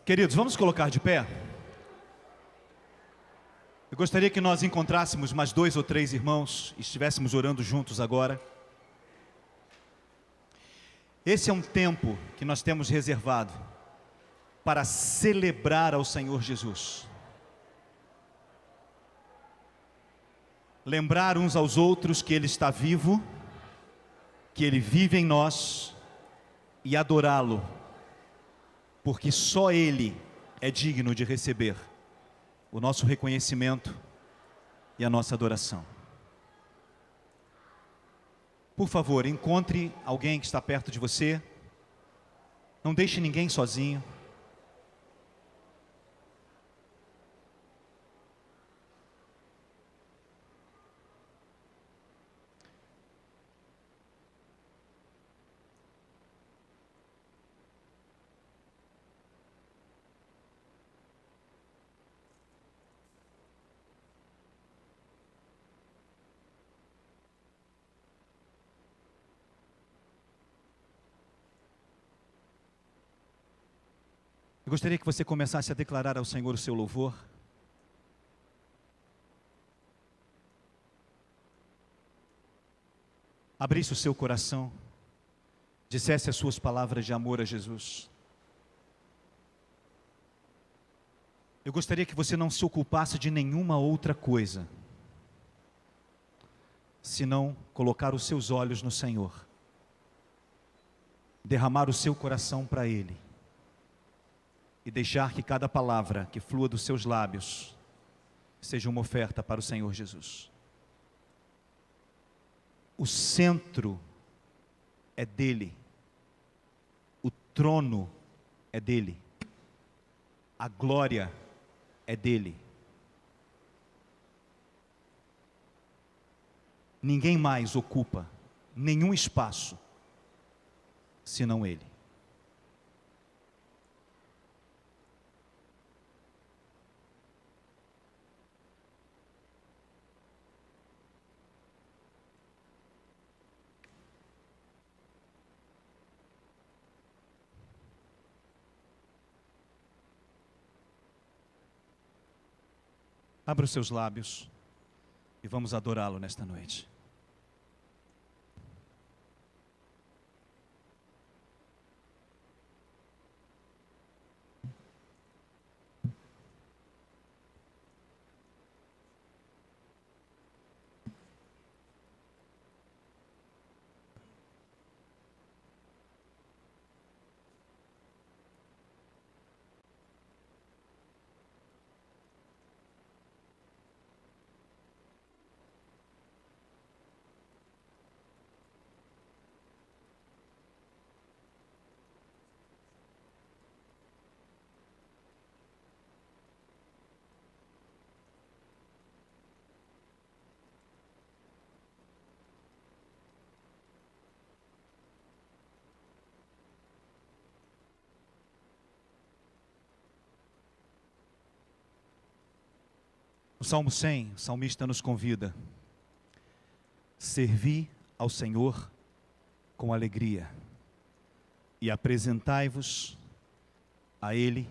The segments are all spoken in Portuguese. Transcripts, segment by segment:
Queridos, vamos colocar de pé? Eu gostaria que nós encontrássemos mais 2 ou 3 irmãos e estivéssemos orando juntos agora. Esse é um tempo que nós temos reservado para celebrar ao Senhor Jesus. Lembrar uns aos outros que Ele está vivo, que Ele vive em nós e adorá-lo, porque só Ele é digno de receber o nosso reconhecimento e a nossa adoração. Por favor, encontre alguém que está perto de você. Não deixe ninguém sozinho. Eu gostaria que você começasse a declarar ao Senhor o seu louvor. Abrisse o seu coração, dissesse as suas palavras de amor a Jesus. Eu gostaria que você não se ocupasse de nenhuma outra coisa, senão colocar os seus olhos no Senhor, derramar o seu coração para Ele, e deixar que cada palavra que flua dos seus lábios seja uma oferta para o Senhor Jesus. O centro é dele, o trono é dele, a glória é dele. Ninguém mais ocupa nenhum espaço senão ele. Abra os seus lábios e vamos adorá-lo nesta noite. O Salmo 100, o salmista nos convida: servi ao Senhor com alegria e apresentai-vos a Ele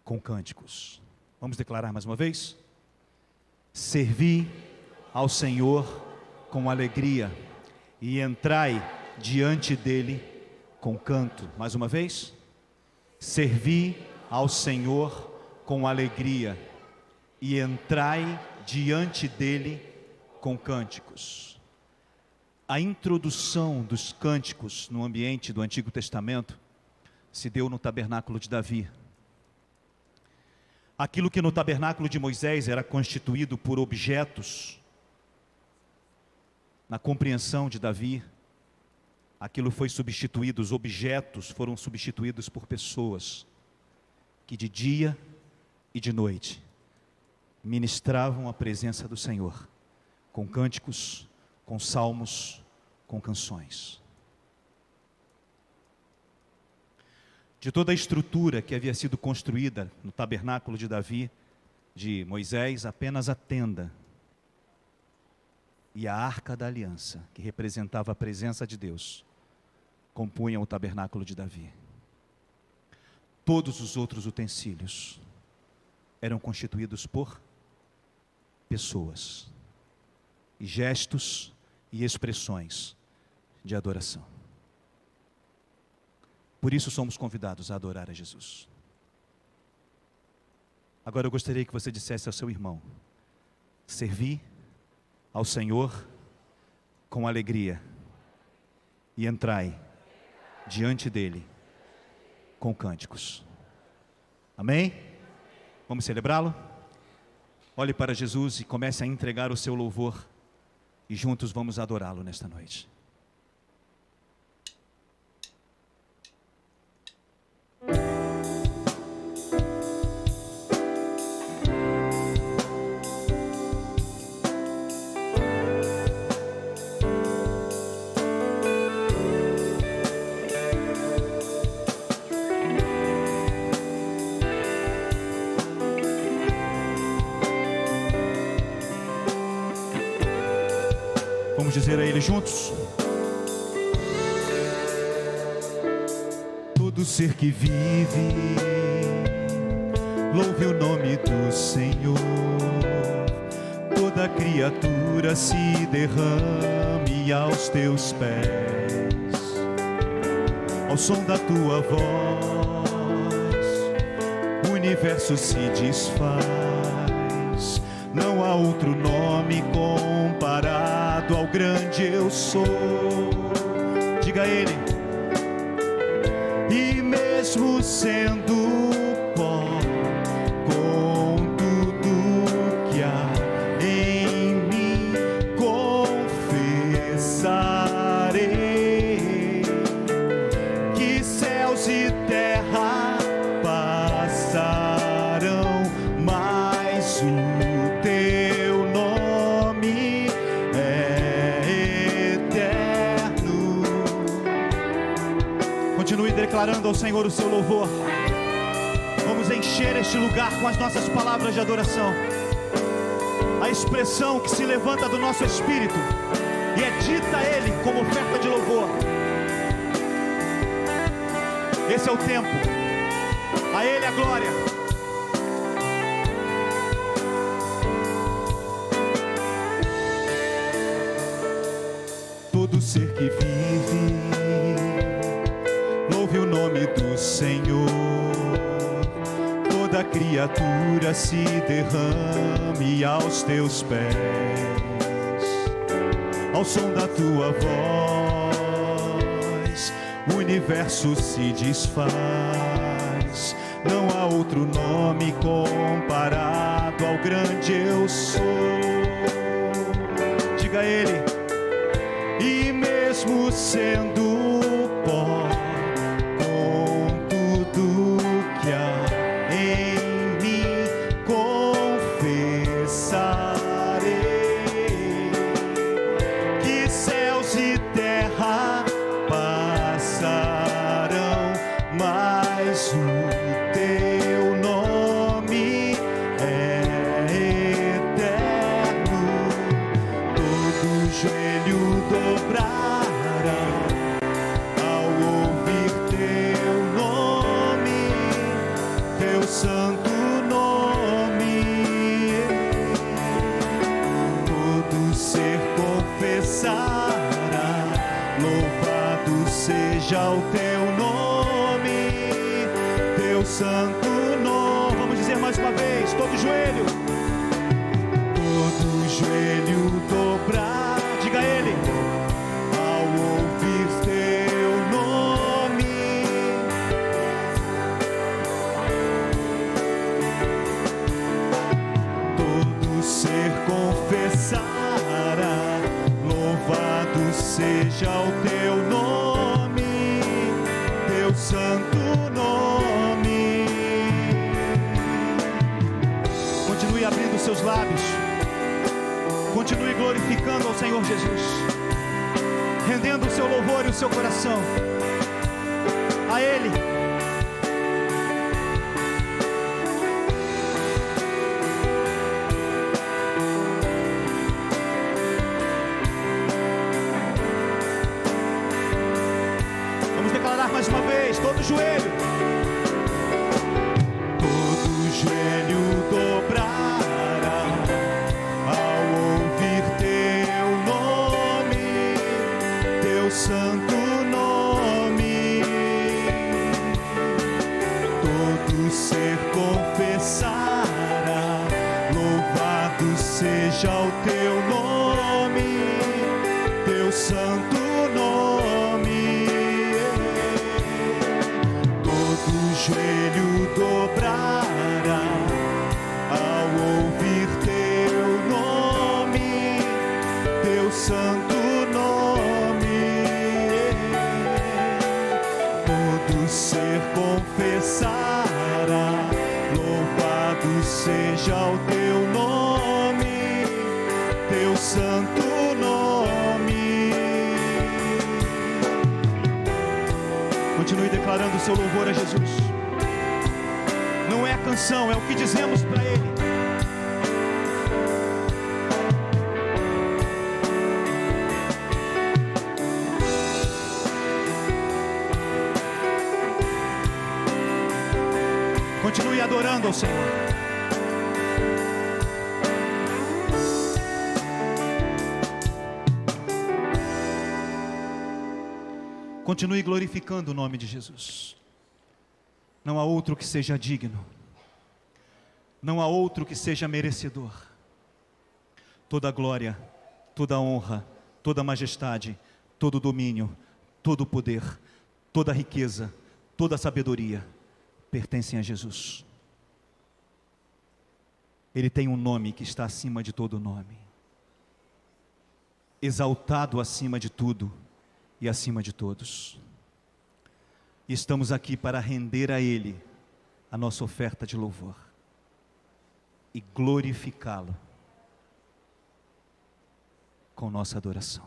com cânticos. Vamos declarar mais uma vez? Servi ao Senhor com alegria e entrai diante dEle com canto. Mais uma vez? Servi ao Senhor com alegria e entrai diante dele com cânticos. A introdução dos cânticos no ambiente do Antigo Testamento se deu no tabernáculo de Davi. Aquilo que no tabernáculo de Moisés era constituído por objetos, na compreensão de Davi, aquilo foi substituído, os objetos foram substituídos por pessoas que de dia e de noite ministravam a presença do Senhor, com cânticos, com salmos, com canções. De toda a estrutura que havia sido construída no tabernáculo de Davi, de Moisés, apenas a tenda e a arca da aliança, que representava a presença de Deus, compunham o tabernáculo de Davi. Todos os outros utensílios eram constituídos por pessoas, e gestos e expressões de adoração. Por isso somos convidados a adorar a Jesus. Agora eu gostaria que você dissesse ao seu irmão: servi ao Senhor com alegria e entrai diante dele com cânticos. Amém? Vamos celebrá-lo? Olhe para Jesus e comece a entregar o seu louvor, e juntos vamos adorá-lo nesta noite. Vamos dizer a Ele juntos: todo ser que vive, louve o nome do Senhor. Toda criatura se derrame aos teus pés. Ao som da tua voz, o universo se desfaz. Não há outro nome comparado ao grande eu sou. Diga a Ele: e mesmo sendo pó, com tudo que há em mim, confessarei que céus e terra passarão, mas o teu nome é eterno. Continue declarando ao Senhor o seu louvor. Vamos encher este lugar com as nossas palavras de adoração, a expressão que se levanta do nosso espírito e é dita a Ele como oferta de louvor. Esse é o tempo, a Ele a glória. Todo ser que vive, louve o nome do Senhor. Toda criatura se derrame aos teus pés. Ao som da tua voz, o universo se desfaz. Não há outro nome comparado ao grande eu sou. Diga a Ele: e mesmo sendo pó, com tudo que há em mim, confessarei que céus e terra passarão, mas o teu nome é eterno. Todo joelho dobrará ao ouvir teu nome, teu santo nome. Todo ser confessará, louvado seja o teu nome, teu santo nome. Vamos dizer mais uma vez, todo joelho dobrar. Diga a Ele: ao ouvir teu nome, todo ser confessará, louvado seja o teu nome, teu santo nome. Continue abrindo seus lábios, continue glorificando ao Senhor Jesus, rendendo o seu louvor e o seu coração a Ele. Vamos declarar mais uma vez, todo joelho confessará. Louvado seja o teu nome, teu santo nome. Todo joelho dobrará ao ouvir teu nome, teu santo nome. Todo ser confessará. Louvado seja o teu nome, teu santo nome. Continue declarando o seu louvor a Jesus. Não é a canção, é o que dizemos para Ele. Continue adorando ao Senhor. Continue glorificando o nome de Jesus. Não há outro que seja digno. Não há outro que seja merecedor. Toda glória, toda honra, toda majestade, todo domínio, todo poder, toda riqueza, toda sabedoria pertencem a Jesus. Ele tem um nome que está acima de todo nome, exaltado acima de tudo e acima de todos. E estamos aqui para render a Ele a nossa oferta de louvor e glorificá-lo com nossa adoração.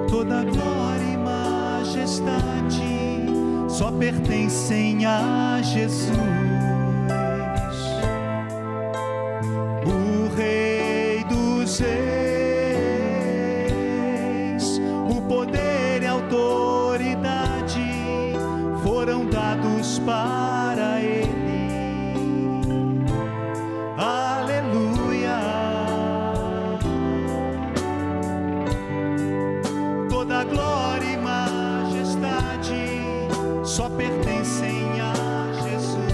Toda glória e majestade só pertencem a Jesus, o Rei dos Reis. O poder e a autoridade foram dados para Ele. Aleluia. Toda glória e majestade só pertencem a Jesus,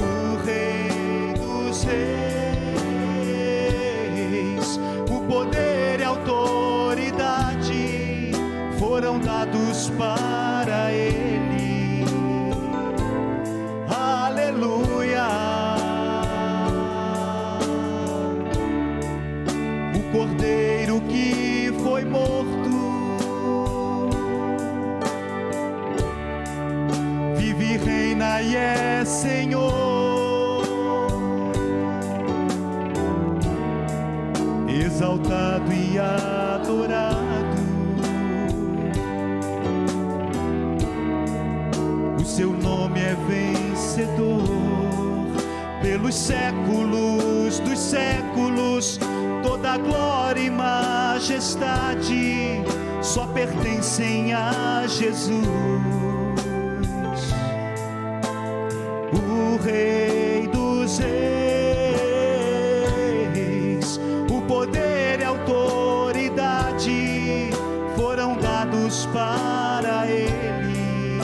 o Rei dos Reis. O poder e a autoridade foram dados para Ele. Aleluia. O Cordeiro que foi morto vive e reina e é Senhor, exaltado e adorado. O seu nome é vencedor pelos séculos dos séculos. Toda glória e majestade só pertencem a Jesus, o Rei dos Reis. O poder e a autoridade foram dados para Ele.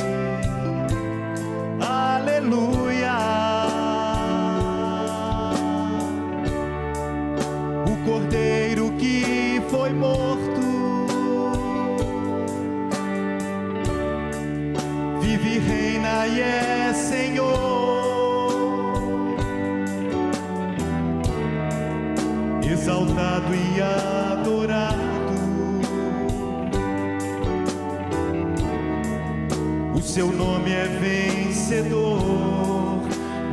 Aleluia. O Cordeiro que foi morto vive e reina e é Senhor, exaltado e adorado. O seu nome é vencedor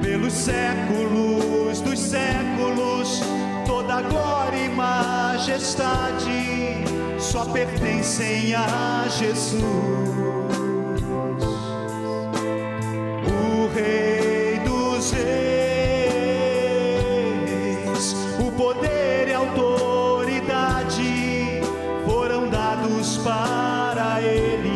pelos séculos dos séculos. Toda glória e majestade só pertencem a Jesus, o Rei dos Reis. O poder e a autoridade foram dados para Ele.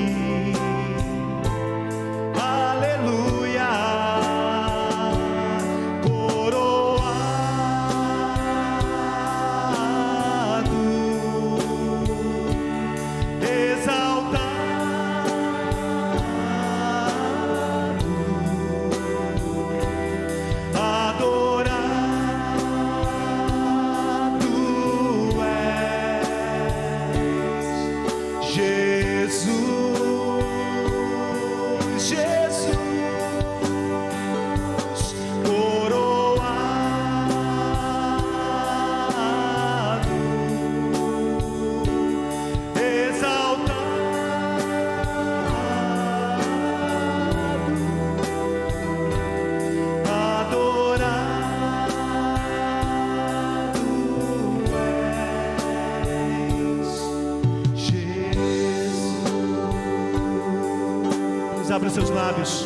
Abra os seus lábios,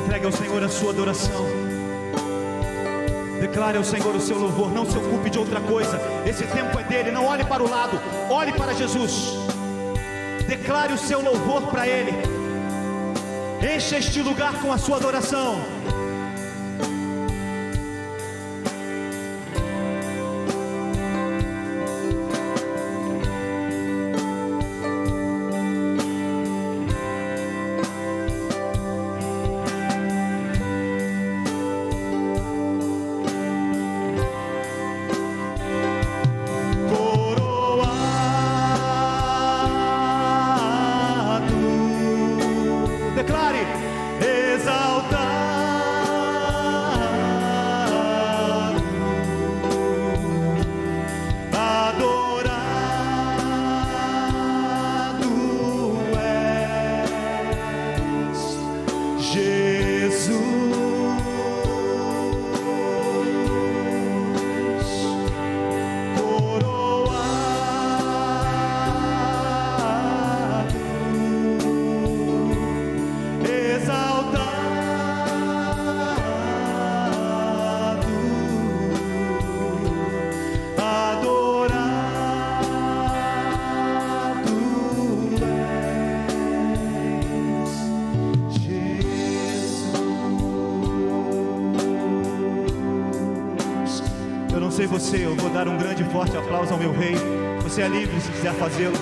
entregue ao Senhor a sua adoração, declare ao Senhor o seu louvor, não se ocupe de outra coisa, esse tempo é dele, não olhe para o lado, olhe para Jesus, declare o seu louvor para Ele, encha este lugar com a sua adoração. Você, eu vou dar um grande e forte aplauso ao meu rei. Você é livre se quiser fazê-lo.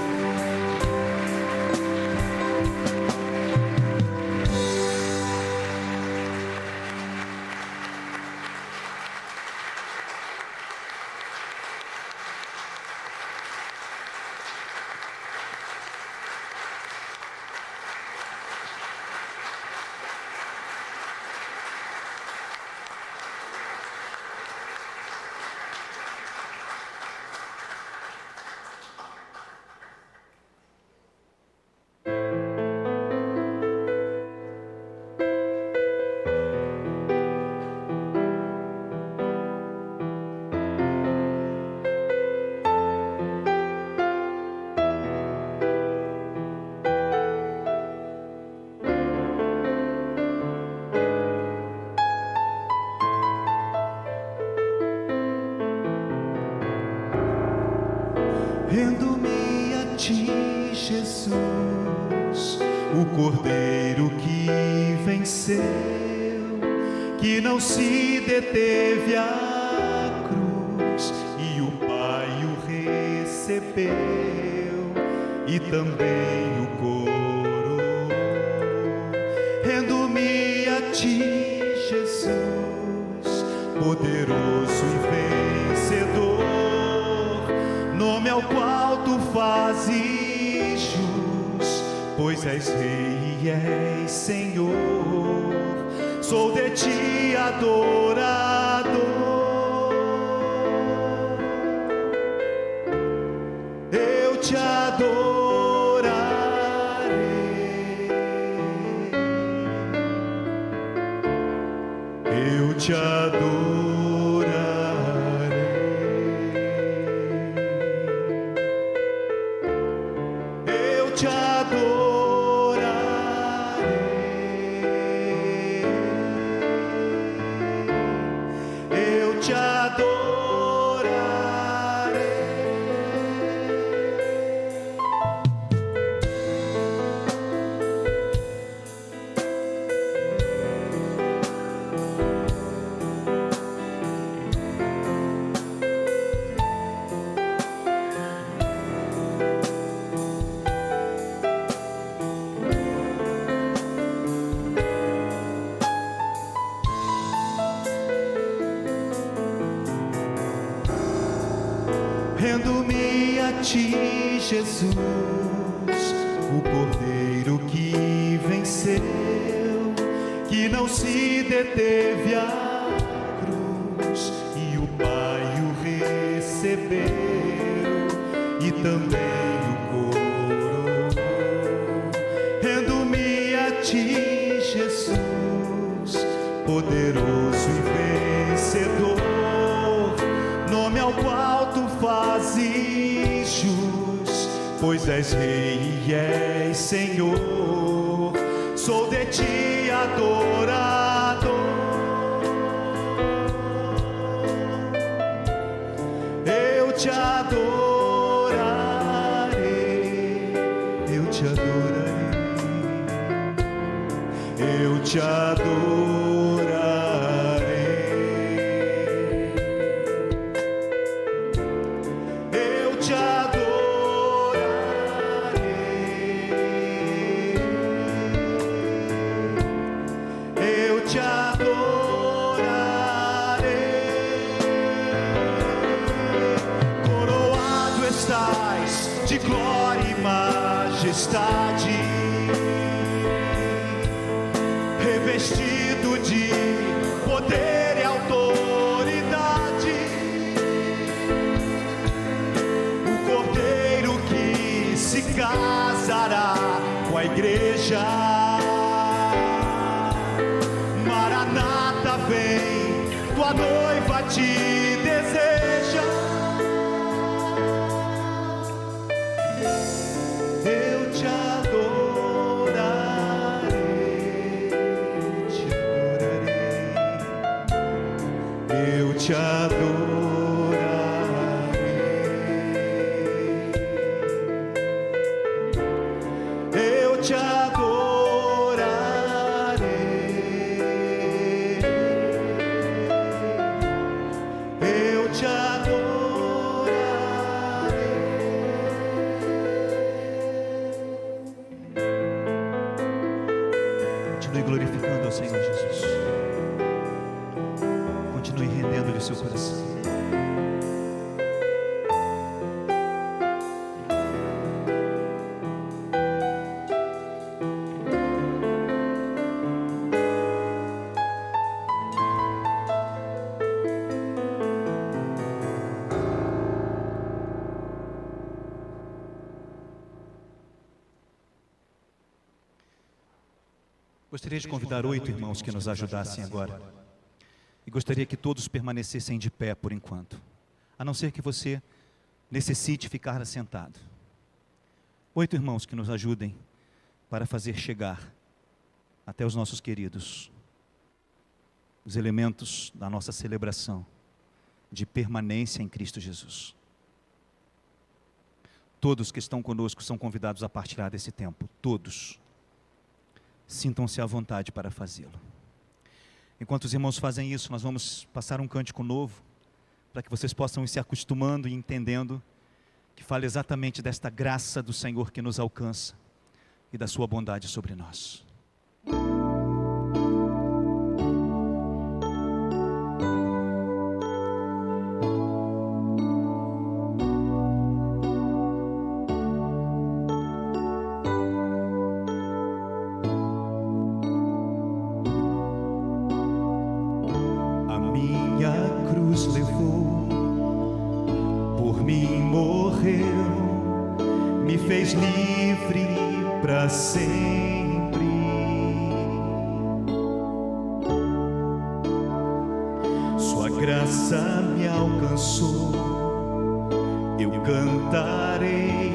Rendo-me a ti, Jesus, o Cordeiro que venceu, que não se deteve à cruz, e o Pai o recebeu, e também o coroou. Rendo-me a ti, Jesus, poderoso e vencedor, nome ao qual tu fazes jus, pois és Rei e és Senhor. Sou de ti adorador, eu te adorarei, eu te adorarei. Rendo-me a ti, Jesus, o Cordeiro que venceu, que não se deteve à cruz, e o Pai o recebeu e também o coroou. Rendo-me a ti, Jesus, poderoso e vencedor, nome ao qual tu fazes jus, pois és Rei e és Senhor. Sou de ti adorador, eu te adorarei, eu te adorarei, eu te adorarei, eu te adorarei, eu te adorarei. Coroado estás de glória e majestade, revestido de poder e autoridade, o Cordeiro que se casará com a igreja. Maranata, vem, tua noiva te deseja. Eu te adorarei, eu te adorarei, eu te adorarei, eu te adorarei. Continue glorificando ao Senhor Jesus. Continue rendendo-lhe o seu coração. Gostaria de convidar 8 irmãos que nos ajudassem agora. E gostaria que todos permanecessem de pé por enquanto, a não ser que você necessite ficar sentado. 8 irmãos que nos ajudem para fazer chegar até os nossos queridos os elementos da nossa celebração de permanência em Cristo Jesus. Todos que estão conosco são convidados a partilhar desse tempo, todos. Sintam-se à vontade para fazê-lo. Enquanto os irmãos fazem isso, nós vamos passar um cântico novo, para que vocês possam ir se acostumando e entendendo que fala exatamente desta graça do Senhor que nos alcança e da sua bondade sobre nós. Fez livre para sempre. Sua graça me alcançou. Eu cantarei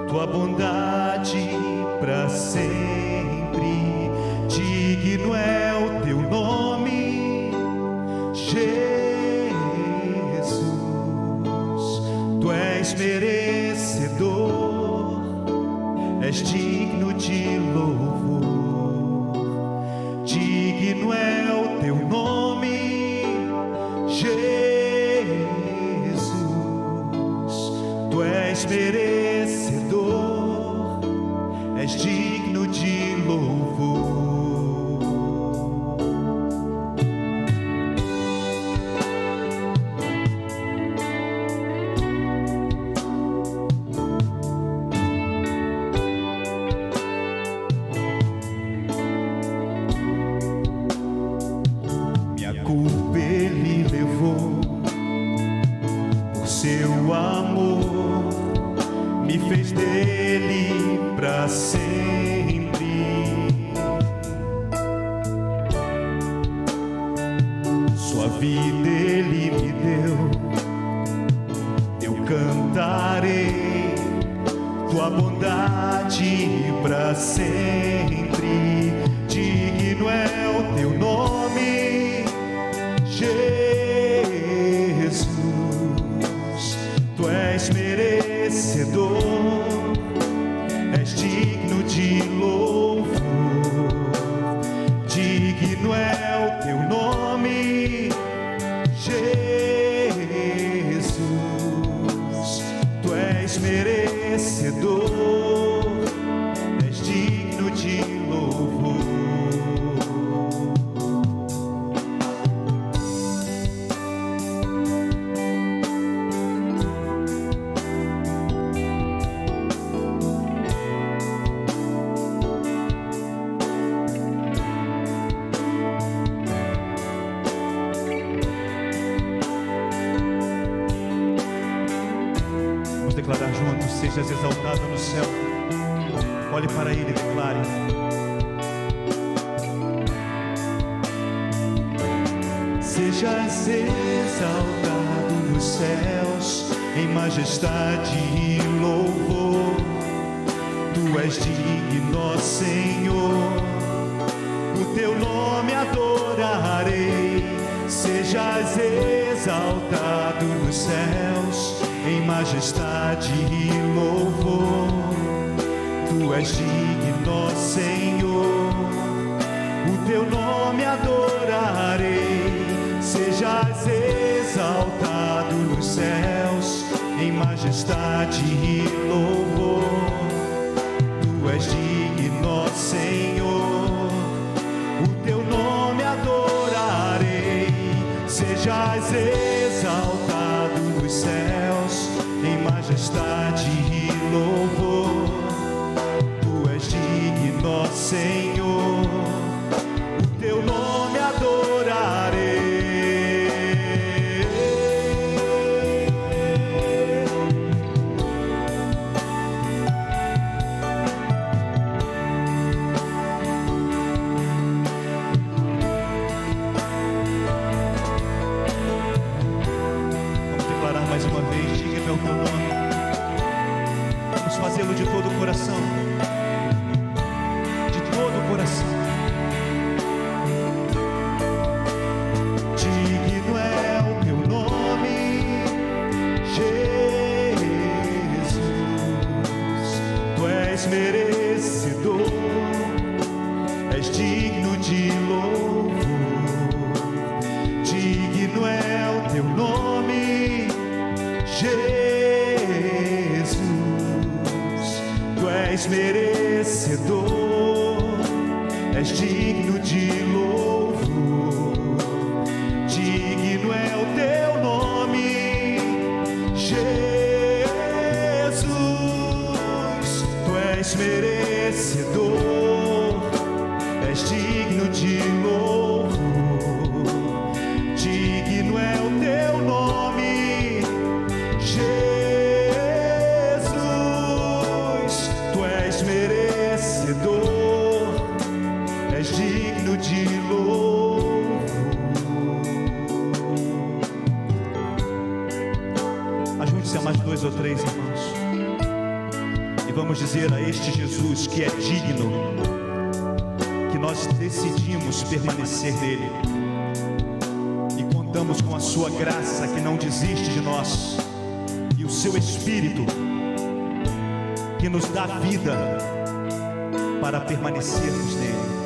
tua bondade para sempre. Digno é o teu nome, Jesus. Tu és merecedor. És digno de louvor, digno é o teu nome, Jesus. Tu és merecedor, és digno de louvor. seu amor me fez dele para sempre. Sua vida ele me deu, eu cantarei tua bondade para sempre. Digno é o teu nome, Jesus. Tu és merecedor, és digno de louvor. Digno é o teu nome, Jesus. Tu és merecedor, és digno de louvor. Declarar juntos: sejas exaltado no céu. Olhe para ele e declare: sejas exaltado nos céus, em majestade e louvor. Tu és digno, ó Senhor, o teu nome adorarei. Sejas exaltado nos céus, em majestade e louvor. Tu és digno, ó Senhor, o teu nome adorarei. Sejas exaltado nos céus, em majestade e louvor. Tu és digno, ó Senhor, o teu nome adorarei. Sejas exaltado nos céus, em majestade e louvor. Tu és digno, ó Senhor, o teu nome adorarei. Mais uma vez, diga meu teu nome. Vamos fazê-lo de todo o coração. De todo o coração. Digno é o teu nome, Jesus. Tu és merecedor, és digno de louvor. Digno é o teu nome, Jesus. Tu és merecedor, és digno de louvor. Digno é o teu nome, Jesus. Tu és merecedor, és digno de louvor. Digno é o teu nome, Jesus. Tu és merecedor, és digno de louvor. Ajunte-se a mais 2 ou 3 irmãos e vamos dizer a este Jesus que é digno, que nós decidimos permanecer nele e contamos com a sua graça que não desiste de nós e o seu Espírito que nos dá vida para permanecermos nele.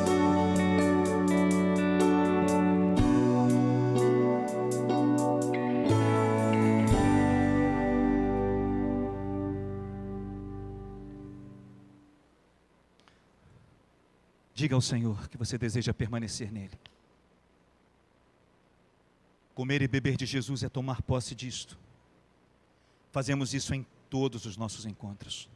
Diga ao Senhor que você deseja permanecer nele. Comer e beber de Jesus é tomar posse disto. Fazemos isso em todos os nossos encontros.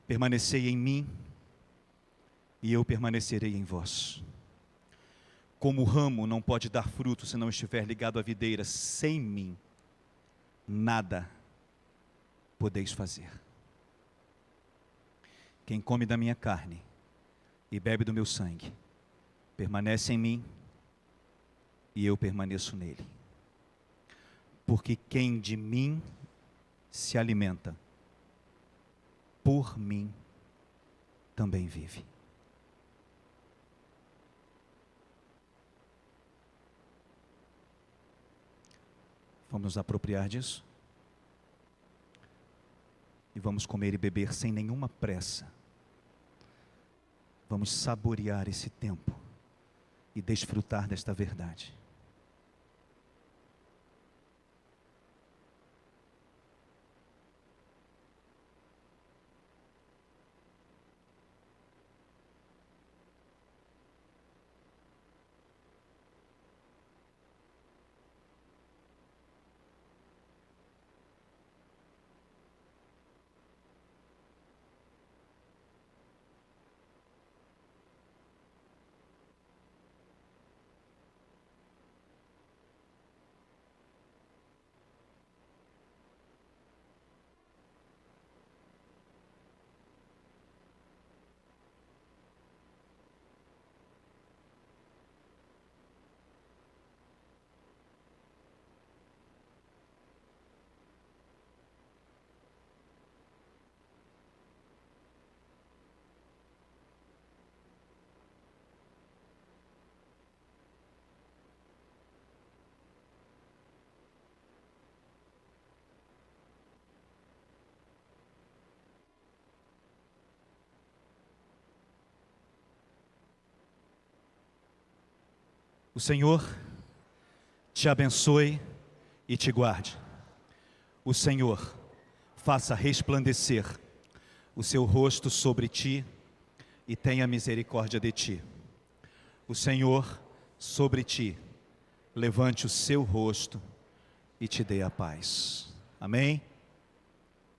Permanecei em mim e eu permanecerei em vós. Como o ramo não pode dar fruto se não estiver ligado à videira, sem mim, nada podeis fazer. Quem come da minha carne e bebe do meu sangue, permanece em mim e eu permaneço nele. Porque quem de mim se alimenta, por mim também vive. Vamos nos apropriar disso? E vamos comer e beber sem nenhuma pressa. Vamos saborear esse tempo e desfrutar desta verdade. O Senhor te abençoe e te guarde. O Senhor faça resplandecer o seu rosto sobre ti e tenha misericórdia de ti. O Senhor sobre ti levante o seu rosto e te dê a paz. Amém?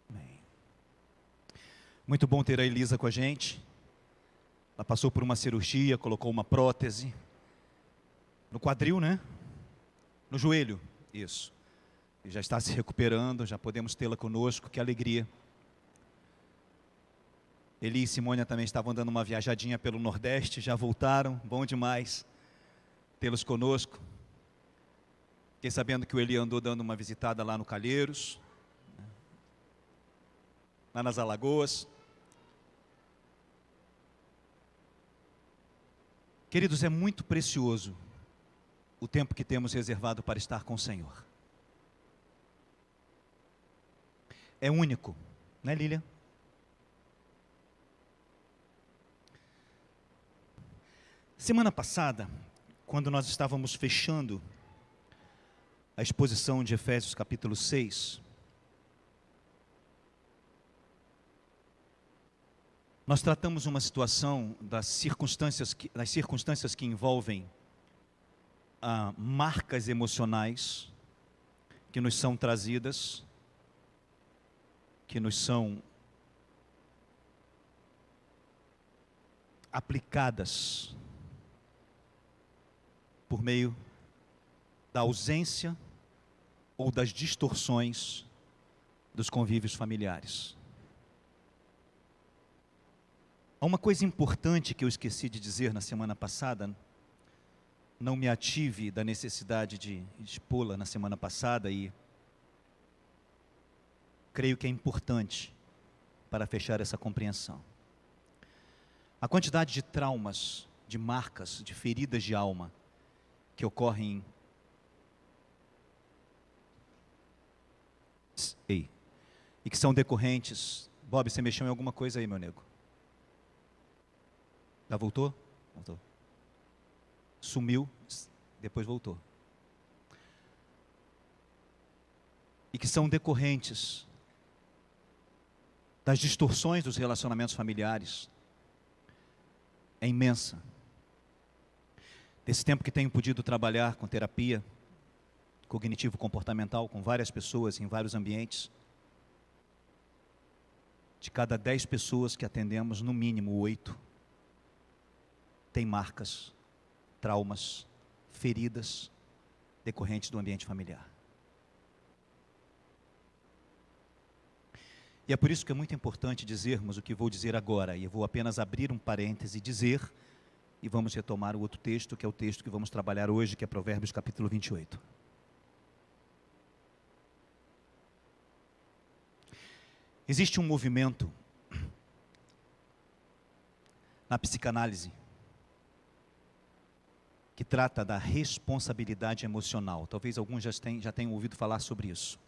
Amém. Muito bom ter a Elisa com a gente. Ela passou por uma cirurgia, colocou uma prótese no quadril, né? No joelho, isso. E já está se recuperando, já podemos tê-la conosco, que alegria. Eli e Simônia também estavam dando uma viajadinha pelo Nordeste, já voltaram, bom demais tê-los conosco. Fiquei sabendo que o Eli andou dando uma visitada lá no Calheiros, lá nas Alagoas. Queridos, é muito precioso o tempo que temos reservado para estar com o Senhor. É único, né, Lília? Semana passada, quando nós estávamos fechando a exposição de Efésios capítulo 6, nós tratamos uma situação das circunstâncias que envolvem marcas emocionais que nos são trazidas, que nos são aplicadas por meio da ausência ou das distorções dos convívios familiares. Há uma coisa importante que eu esqueci de dizer na semana passada, não me ative da necessidade de expô-la na semana passada e creio que é importante para fechar essa compreensão. A quantidade de traumas, de marcas, de feridas de alma que ocorrem e que são decorrentes. Bob, você mexeu em alguma coisa aí, meu nego? Já voltou? Voltou. Sumiu, depois voltou. E que são decorrentes das distorções dos relacionamentos familiares. É imensa. Desse tempo que tenho podido trabalhar com terapia cognitivo-comportamental com várias pessoas em vários ambientes, de cada 10 pessoas que atendemos, no mínimo 8 têm marcas traumas, feridas decorrentes do ambiente familiar. E é por isso que é muito importante dizermos o que vou dizer agora, e eu vou apenas abrir um parêntese e dizer, e vamos retomar o outro texto, que é o texto que vamos trabalhar hoje, que é Provérbios capítulo 28. Existe um movimento na psicanálise que trata da responsabilidade emocional. Talvez alguns já tenham ouvido falar sobre isso.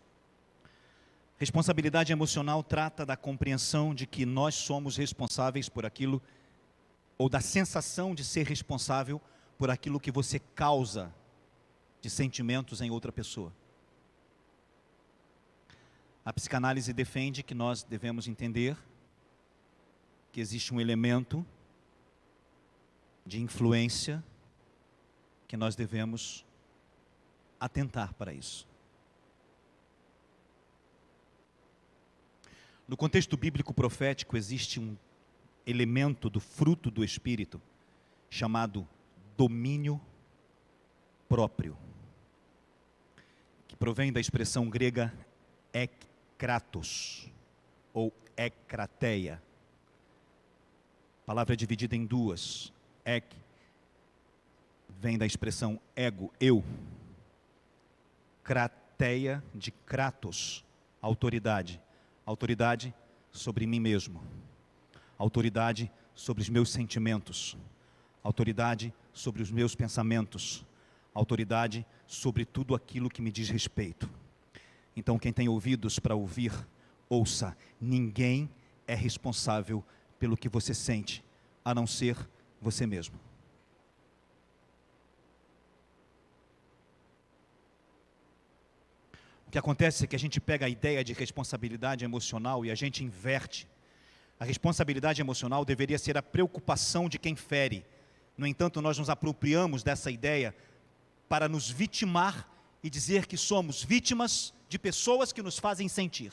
Responsabilidade emocional trata da compreensão de que nós somos responsáveis por aquilo, ou da sensação de ser responsável por aquilo que você causa de sentimentos em outra pessoa. A psicanálise defende que nós devemos entender que existe um elemento de influência que nós devemos atentar para isso. No contexto bíblico profético existe um elemento do fruto do Espírito chamado domínio próprio, que provém da expressão grega ekkratos, ou ekkrateia. A palavra é dividida em duas. Ek vem da expressão ego, eu. Krateia, de kratos, autoridade. Autoridade sobre mim mesmo. Autoridade sobre os meus sentimentos. Autoridade sobre os meus pensamentos. Autoridade sobre tudo aquilo que me diz respeito. Então, quem tem ouvidos para ouvir, ouça. Ninguém é responsável pelo que você sente, a não ser você mesmo. O que acontece é que a gente pega a ideia de responsabilidade emocional e a gente inverte. A responsabilidade emocional deveria ser a preocupação de quem fere. No entanto, nós nos apropriamos dessa ideia para nos vitimar e dizer que somos vítimas de pessoas que nos fazem sentir.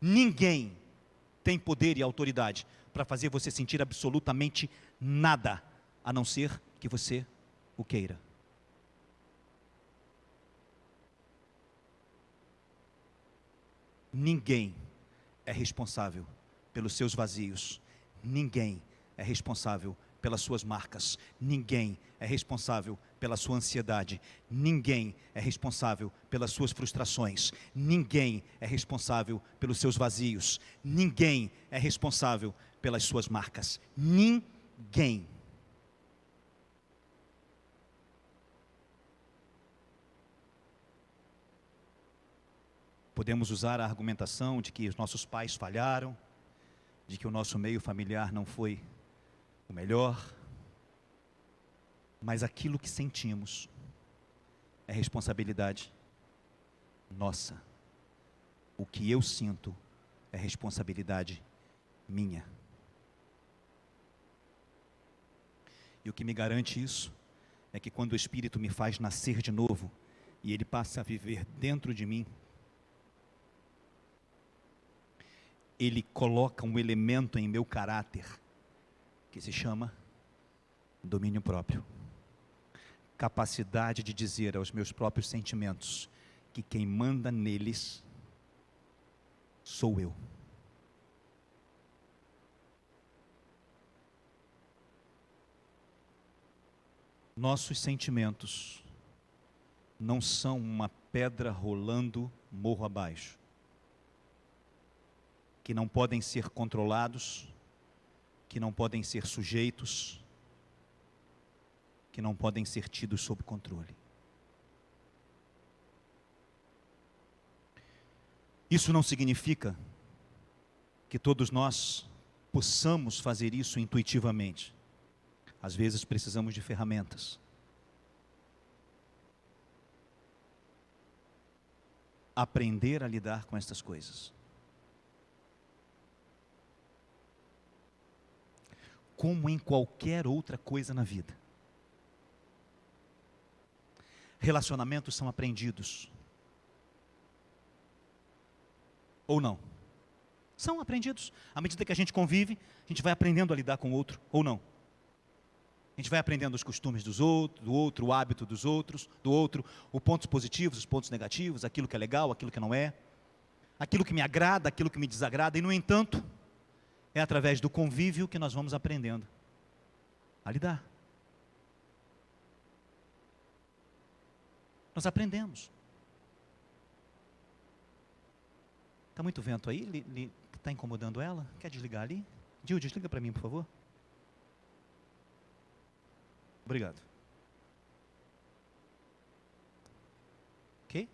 Ninguém tem poder e autoridade para fazer você sentir absolutamente nada, a não ser que você o queira. Ninguém é responsável pelos seus vazios. Ninguém é responsável pelas suas marcas. Ninguém é responsável pela sua ansiedade. Ninguém é responsável pelas suas frustrações. Ninguém é responsável pelos seus vazios. Ninguém é responsável pelas suas marcas. Ninguém. Podemos usar a argumentação de que os nossos pais falharam, de que o nosso meio familiar não foi o melhor, mas aquilo que sentimos é responsabilidade nossa. O que eu sinto é responsabilidade minha. E o que me garante isso é que quando o Espírito me faz nascer de novo e Ele passa a viver dentro de mim, Ele coloca um elemento em meu caráter que se chama domínio próprio. Capacidade de dizer aos meus próprios sentimentos que quem manda neles sou eu. Nossos sentimentos não são uma pedra rolando morro abaixo, que não podem ser controlados, que não podem ser sujeitos, que não podem ser tidos sob controle. Isso não significa que todos nós possamos fazer isso intuitivamente. Às vezes precisamos de ferramentas. Aprender a lidar com estas coisas. Como em qualquer outra coisa na vida. Relacionamentos são aprendidos. Ou não? São aprendidos. À medida que a gente convive, a gente vai aprendendo a lidar com o outro, ou não? A gente vai aprendendo os costumes do outro, o hábito dos outros, do outro, os pontos positivos, os pontos negativos, aquilo que é legal, aquilo que não é, aquilo que me agrada, aquilo que me desagrada, e no entanto, é através do convívio que nós vamos aprendendo a lidar. Nós aprendemos. Está muito vento aí? Está incomodando ela? Quer desligar ali? Gil, desliga para mim, por favor. Obrigado. Ok?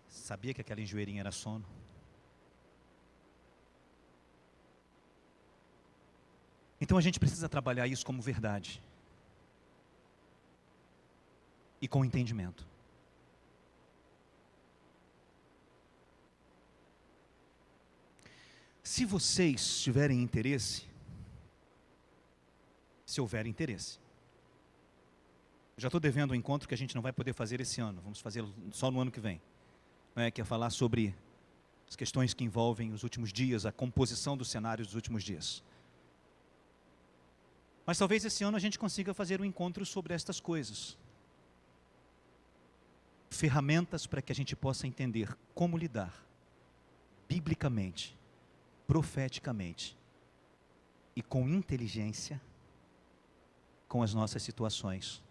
Sabia que aquela enjoeirinha era sono? Então a gente precisa trabalhar isso como verdade. E com entendimento. Se vocês tiverem interesse, se houver interesse. Já estou devendo um encontro que a gente não vai poder fazer esse ano, vamos fazer só no ano que vem. Que é falar sobre as questões que envolvem os últimos dias, a composição dos cenários dos últimos dias. Mas talvez esse ano a gente consiga fazer um encontro sobre estas coisas. Ferramentas para que a gente possa entender como lidar, biblicamente, profeticamente e com inteligência, com as nossas situações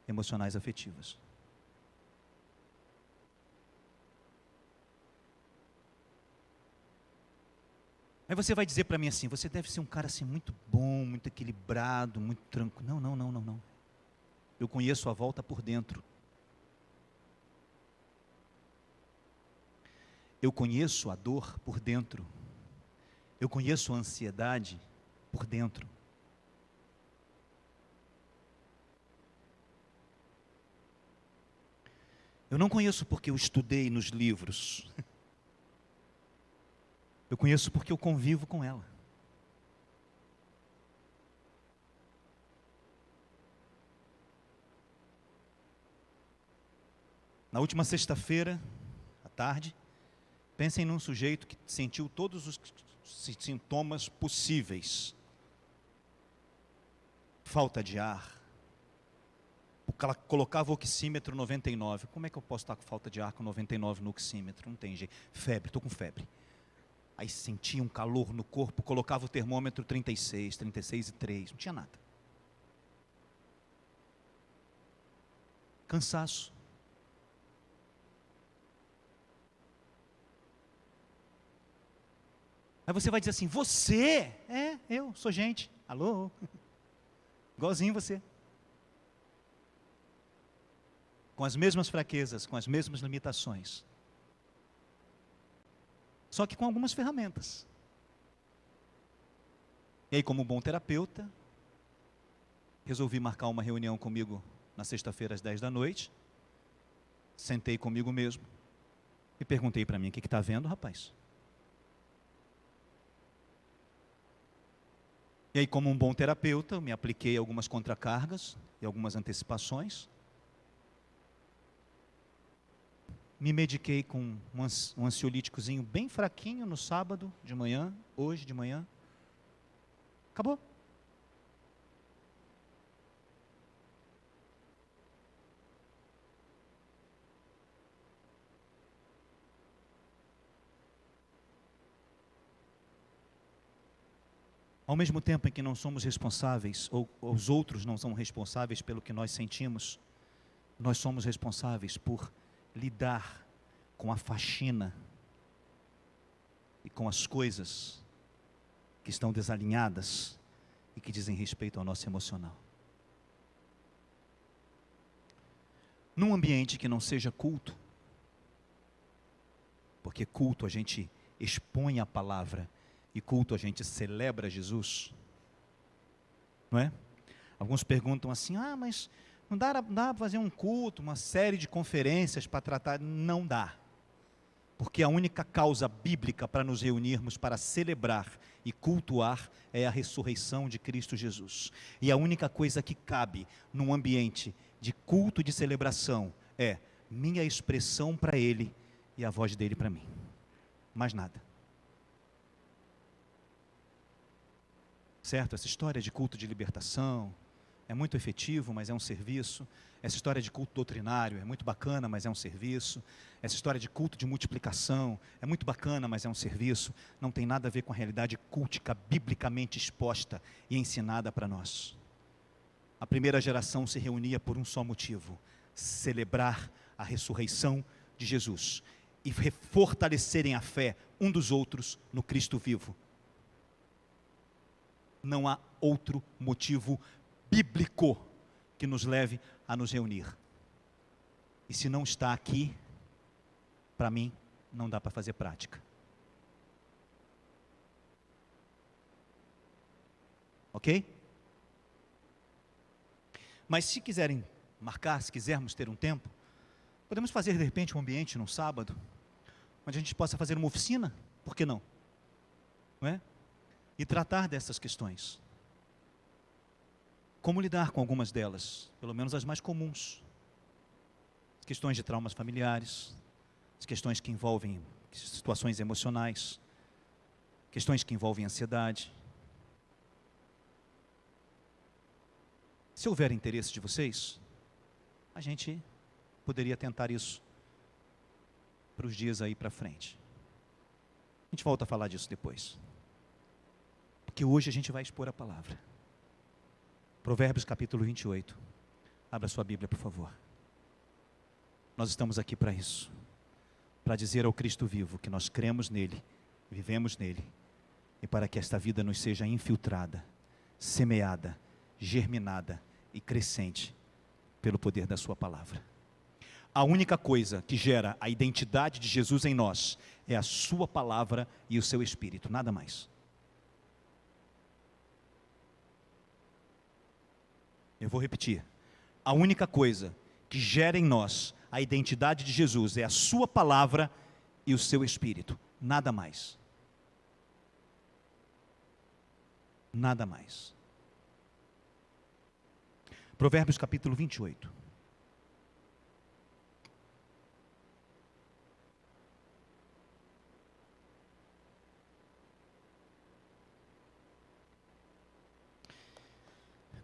emocionais afetivas. Aí você vai dizer para mim assim, você deve ser um cara assim muito bom, muito equilibrado, muito tranquilo. Não. Eu conheço a volta por dentro. Eu conheço a dor por dentro. Eu conheço a ansiedade por dentro. Eu não conheço porque eu estudei nos livros. Eu conheço porque eu convivo com ela. Na última sexta-feira, à tarde, pensem num sujeito que sentiu todos os sintomas possíveis. Falta de ar. Ela colocava o oxímetro 99. Como é que eu posso estar com falta de ar com 99 no oxímetro? Não tem jeito. Febre, estou com febre. Aí sentia um calor no corpo, colocava o termômetro 36, 36,3. Não tinha nada. Cansaço. Aí você vai dizer assim, você? Eu sou gente. Alô? Igualzinho você. Com as mesmas fraquezas, com as mesmas limitações. Só que com algumas ferramentas. E aí, como bom terapeuta, resolvi marcar uma reunião comigo na sexta-feira às 10 da noite. Sentei comigo mesmo e perguntei para mim, o que está vendo, rapaz? E aí, como um bom terapeuta, eu me apliquei algumas contracargas e algumas antecipações. Me mediquei com um ansiolíticozinho bem fraquinho no sábado de manhã, hoje de manhã. Acabou. Ao mesmo tempo em que não somos responsáveis, ou os outros não são responsáveis pelo que nós sentimos, nós somos responsáveis por lidar com a faxina e com as coisas que estão desalinhadas e que dizem respeito ao nosso emocional. Num ambiente que não seja culto, porque culto a gente expõe a palavra e culto a gente celebra Jesus, não é? Alguns perguntam assim, mas não dá para fazer um culto, uma série de conferências para tratar? Não dá. Porque a única causa bíblica para nos reunirmos para celebrar e cultuar é a ressurreição de Cristo Jesus. E a única coisa que cabe num ambiente de culto e de celebração é minha expressão para Ele e a voz dele para mim. Mais nada. certo? Essa história de culto de libertação é muito efetivo, mas é um serviço. Essa história de culto doutrinário é muito bacana, mas é um serviço. Essa história de culto de multiplicação é muito bacana, mas é um serviço. Não tem nada a ver com a realidade cultica, biblicamente exposta e ensinada para nós. A primeira geração se reunia por um só motivo: celebrar a ressurreição de Jesus e fortalecerem a fé um dos outros no Cristo vivo. Não há outro motivo bíblico que nos leve a nos reunir. E se não está aqui, para mim, não dá para fazer prática. Ok? Mas se quiserem marcar, se quisermos ter um tempo, podemos fazer de repente um ambiente num sábado, onde a gente possa fazer uma oficina, por que não? Não é? E tratar dessas questões. Como lidar com algumas delas, pelo menos as mais comuns. As questões de traumas familiares, as questões que envolvem situações emocionais, questões que envolvem ansiedade. Se houver interesse de vocês, a gente poderia tentar isso para os dias aí para frente. A gente volta a falar disso depois. Porque hoje a gente vai expor a palavra. Provérbios capítulo 28. Abra sua Bíblia, por favor. Nós estamos aqui para isso. Para dizer ao Cristo vivo que nós cremos nele, vivemos nele. E para que esta vida nos seja infiltrada, semeada, germinada e crescente pelo poder da sua palavra. A única coisa que gera a identidade de Jesus em nós é a sua palavra e o seu Espírito, nada mais. Eu vou repetir. A única coisa que gera em nós a identidade de Jesus é a sua palavra e o seu Espírito, nada mais. Nada mais. Provérbios capítulo 28.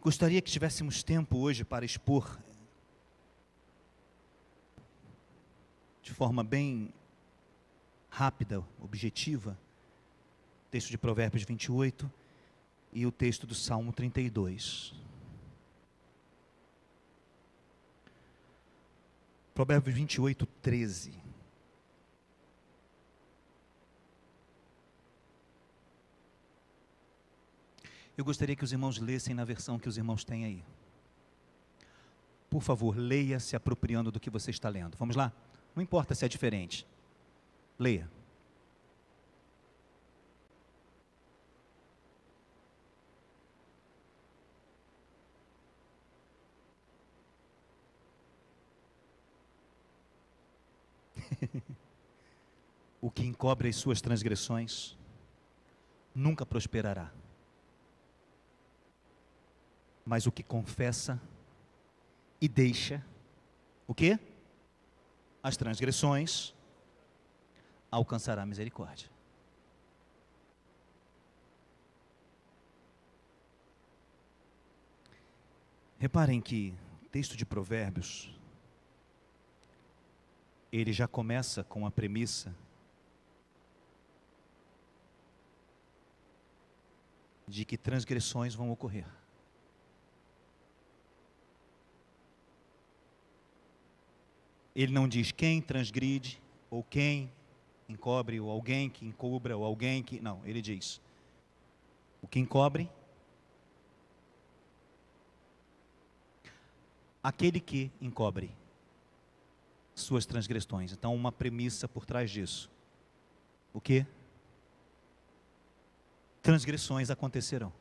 Gostaria que tivéssemos tempo hoje para expor de forma bem rápida, objetiva, o texto de Provérbios 28 e o texto do Salmo 32. Provérbios 28, 13. Eu gostaria que os irmãos lessem na versão que os irmãos têm aí. Por favor, leia se apropriando do que você está lendo. Vamos lá? Não importa se é diferente. Leia. O que encobre as suas transgressões nunca prosperará. Mas o que confessa e deixa, o quê? As transgressões, alcançará a misericórdia. Reparem que o texto de Provérbios, ele já começa com a premissa de que transgressões vão ocorrer. Ele não diz quem transgride, ou quem encobre, ou alguém que encubra, ou alguém que... Não, ele diz: o que encobre, aquele que encobre suas transgressões. Então, uma premissa por trás disso. O quê? Transgressões acontecerão.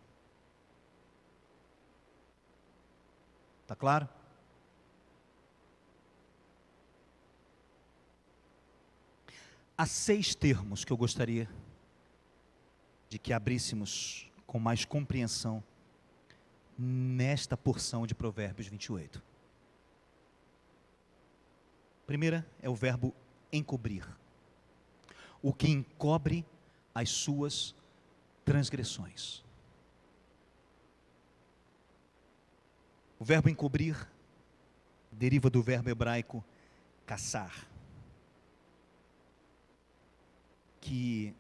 Está claro? Há 6 termos que eu gostaria de que abríssemos com mais compreensão nesta porção de Provérbios 28. Primeira é o verbo encobrir. O que encobre as suas transgressões. O verbo encobrir deriva do verbo hebraico caçar, que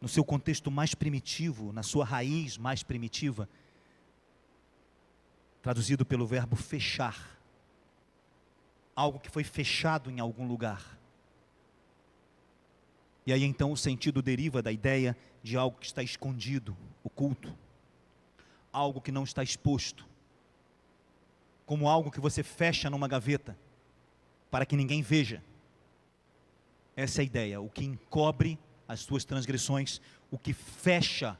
no seu contexto mais primitivo, na sua raiz mais primitiva, traduzido pelo verbo fechar, algo que foi fechado em algum lugar. E aí então o sentido deriva da ideia de algo que está escondido, oculto, algo que não está exposto, como algo que você fecha numa gaveta, para que ninguém veja. Essa é a ideia, o que encobre as suas transgressões, o que fecha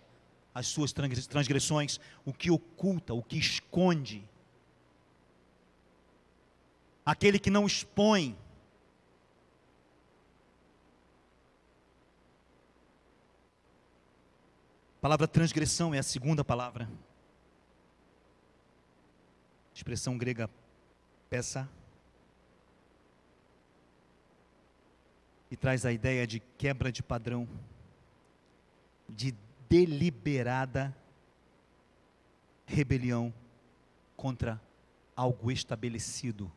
as suas transgressões, o que oculta, o que esconde. Aquele que não expõe. A palavra transgressão é a segunda palavra. Expressão grega peça. E traz a ideia de quebra de padrão, de deliberada rebelião contra algo estabelecido.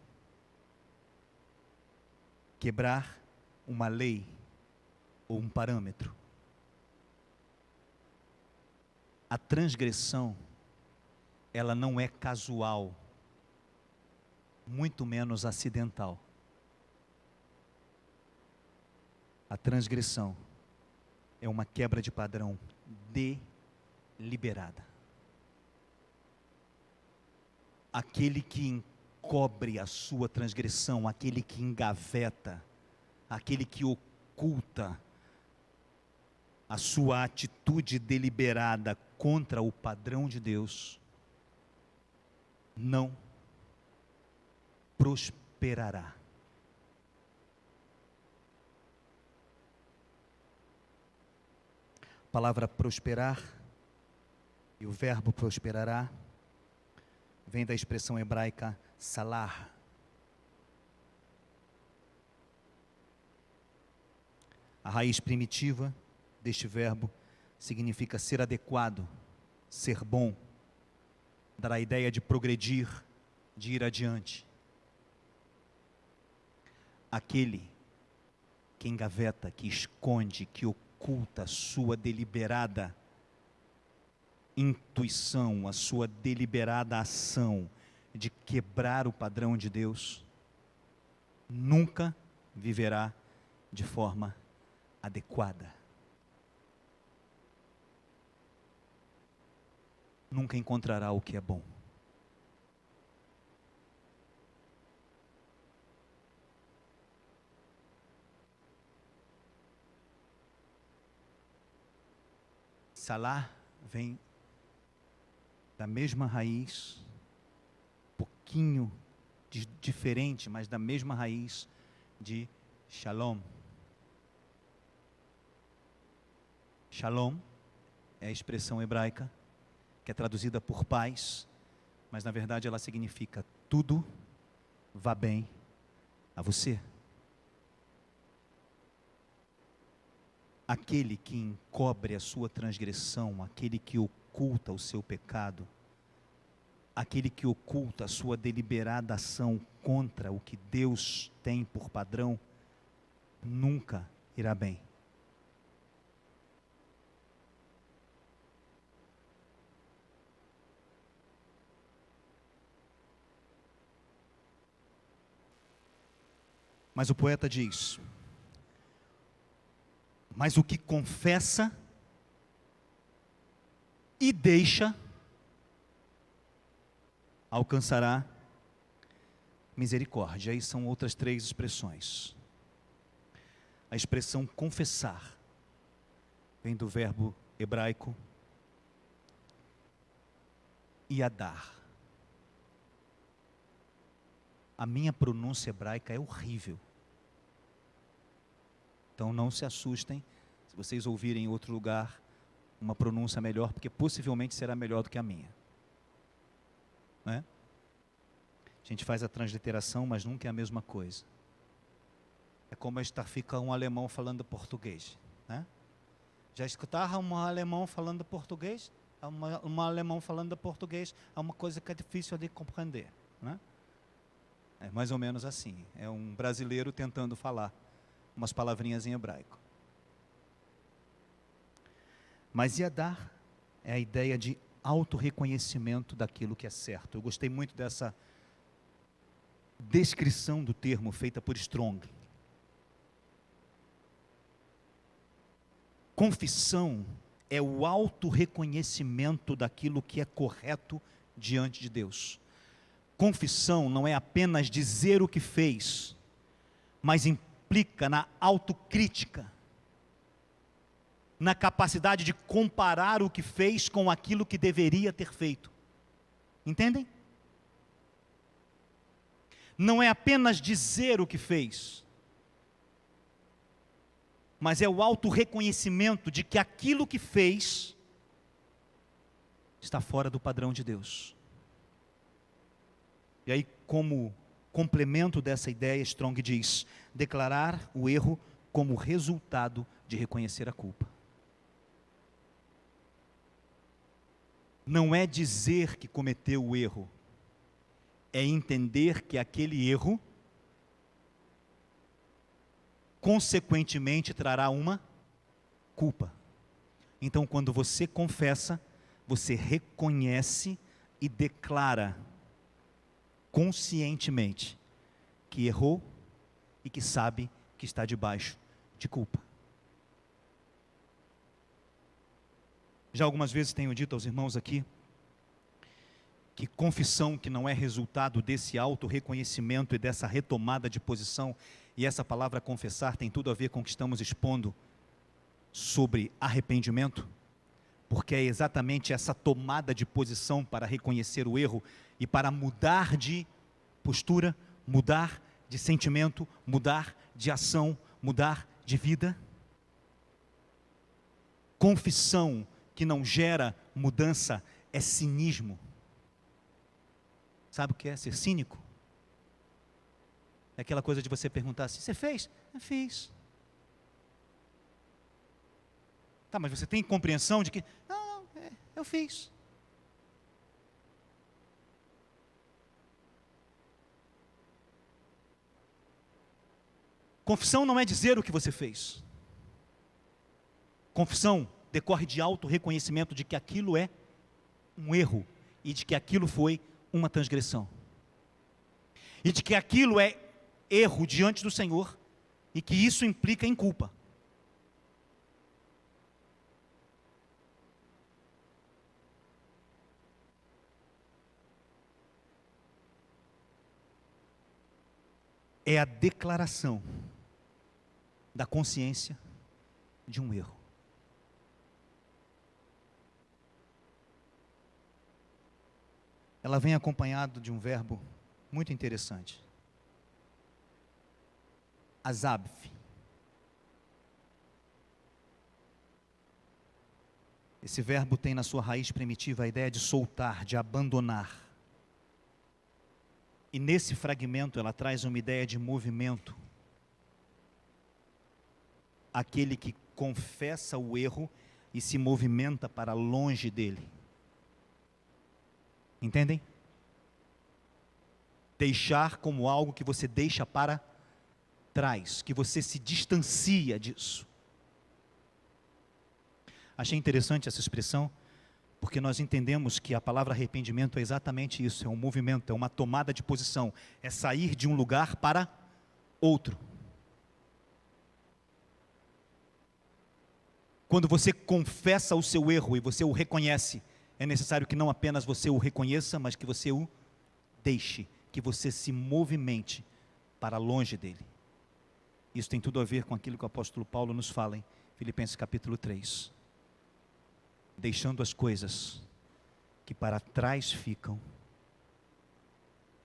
Quebrar uma lei ou um parâmetro. A transgressão, ela não é casual, muito menos acidental. A transgressão é uma quebra de padrão deliberada. Aquele que encobre a sua transgressão, aquele que engaveta, aquele que oculta a sua atitude deliberada contra o padrão de Deus, não prosperará. A palavra prosperar e o verbo prosperará vem da expressão hebraica salar. A raiz primitiva deste verbo significa ser adequado, ser bom, dar a ideia de progredir, de ir adiante. Aquele que engaveta, que esconde, que oculta a sua deliberada intuição, a sua deliberada ação de quebrar o padrão de Deus, nunca viverá de forma adequada. Nunca encontrará o que é bom. Salah vem da mesma raiz, pouquinho diferente, mas da mesma raiz de shalom. Shalom é a expressão hebraica que é traduzida por paz, mas na verdade ela significa tudo vá bem a você. Aquele que encobre a sua transgressão, aquele que oculta o seu pecado, aquele que oculta a sua deliberada ação contra o que Deus tem por padrão, nunca irá bem. Mas o poeta diz: mas o que confessa e deixa, alcançará misericórdia. Aí são outras três expressões. A expressão confessar vem do verbo hebraico yadar. A minha pronúncia hebraica é horrível. Então não se assustem se vocês ouvirem em outro lugar uma pronúncia melhor, porque possivelmente será melhor do que a minha. Não é? A gente faz a transliteração, mas nunca é a mesma coisa. É como fica um alemão falando português. Né? Já escutaram um alemão falando português? um alemão falando português, é uma coisa que é difícil de compreender, né? É mais ou menos assim, é um brasileiro tentando falar umas palavrinhas em hebraico. Mas Yadar é a ideia de autorreconhecimento daquilo que é certo. Eu gostei muito dessa descrição do termo feita por Strong. Confissão é o autorreconhecimento daquilo que é correto diante de Deus. Confissão não é apenas dizer o que fez, mas implica na autocrítica, na capacidade de comparar o que fez com aquilo que deveria ter feito. Entendem? Não é apenas dizer o que fez, mas é o autorreconhecimento de que aquilo que fez está fora do padrão de Deus. E aí, como complemento dessa ideia, Strong diz: declarar o erro como resultado de reconhecer a culpa. Não é dizer que cometeu o erro, é entender que aquele erro consequentemente trará uma culpa. Então, quando você confessa, você reconhece e declara conscientemente que errou e que sabe que está debaixo de culpa. Já algumas vezes tenho dito aos irmãos aqui que confissão que não é resultado desse auto-reconhecimento e dessa retomada de posição, e essa palavra confessar tem tudo a ver com o que estamos expondo sobre arrependimento, porque é exatamente essa tomada de posição para reconhecer o erro e para mudar de postura, mudar de sentimento, mudar de ação, mudar de vida. Confissão que não gera mudança é cinismo. Sabe o que é ser cínico? É aquela coisa de você perguntar assim: você fez? Eu fiz. Tá, mas você tem compreensão de que, não, eu fiz. Confissão não é dizer o que você fez. Confissão decorre de auto-reconhecimento de que aquilo é um erro e de que aquilo foi uma transgressão. E de que aquilo é erro diante do Senhor e que isso implica em culpa. É a declaração da consciência de um erro. Ela vem acompanhado de um verbo muito interessante. Azab. Esse verbo tem na sua raiz primitiva a ideia de soltar, de abandonar. E nesse fragmento ela traz uma ideia de movimento. Aquele que confessa o erro e se movimenta para longe dele. Entendem? Deixar como algo que você deixa para trás, que você se distancia disso. Achei interessante essa expressão, porque nós entendemos que a palavra arrependimento é exatamente isso, é um movimento, é uma tomada de posição, é sair de um lugar para outro. Quando você confessa o seu erro e você o reconhece, é necessário que não apenas você o reconheça, mas que você o deixe, que você se movimente para longe dele. Isso tem tudo a ver com aquilo que o apóstolo Paulo nos fala em Filipenses capítulo 3. Deixando as coisas que para trás ficam,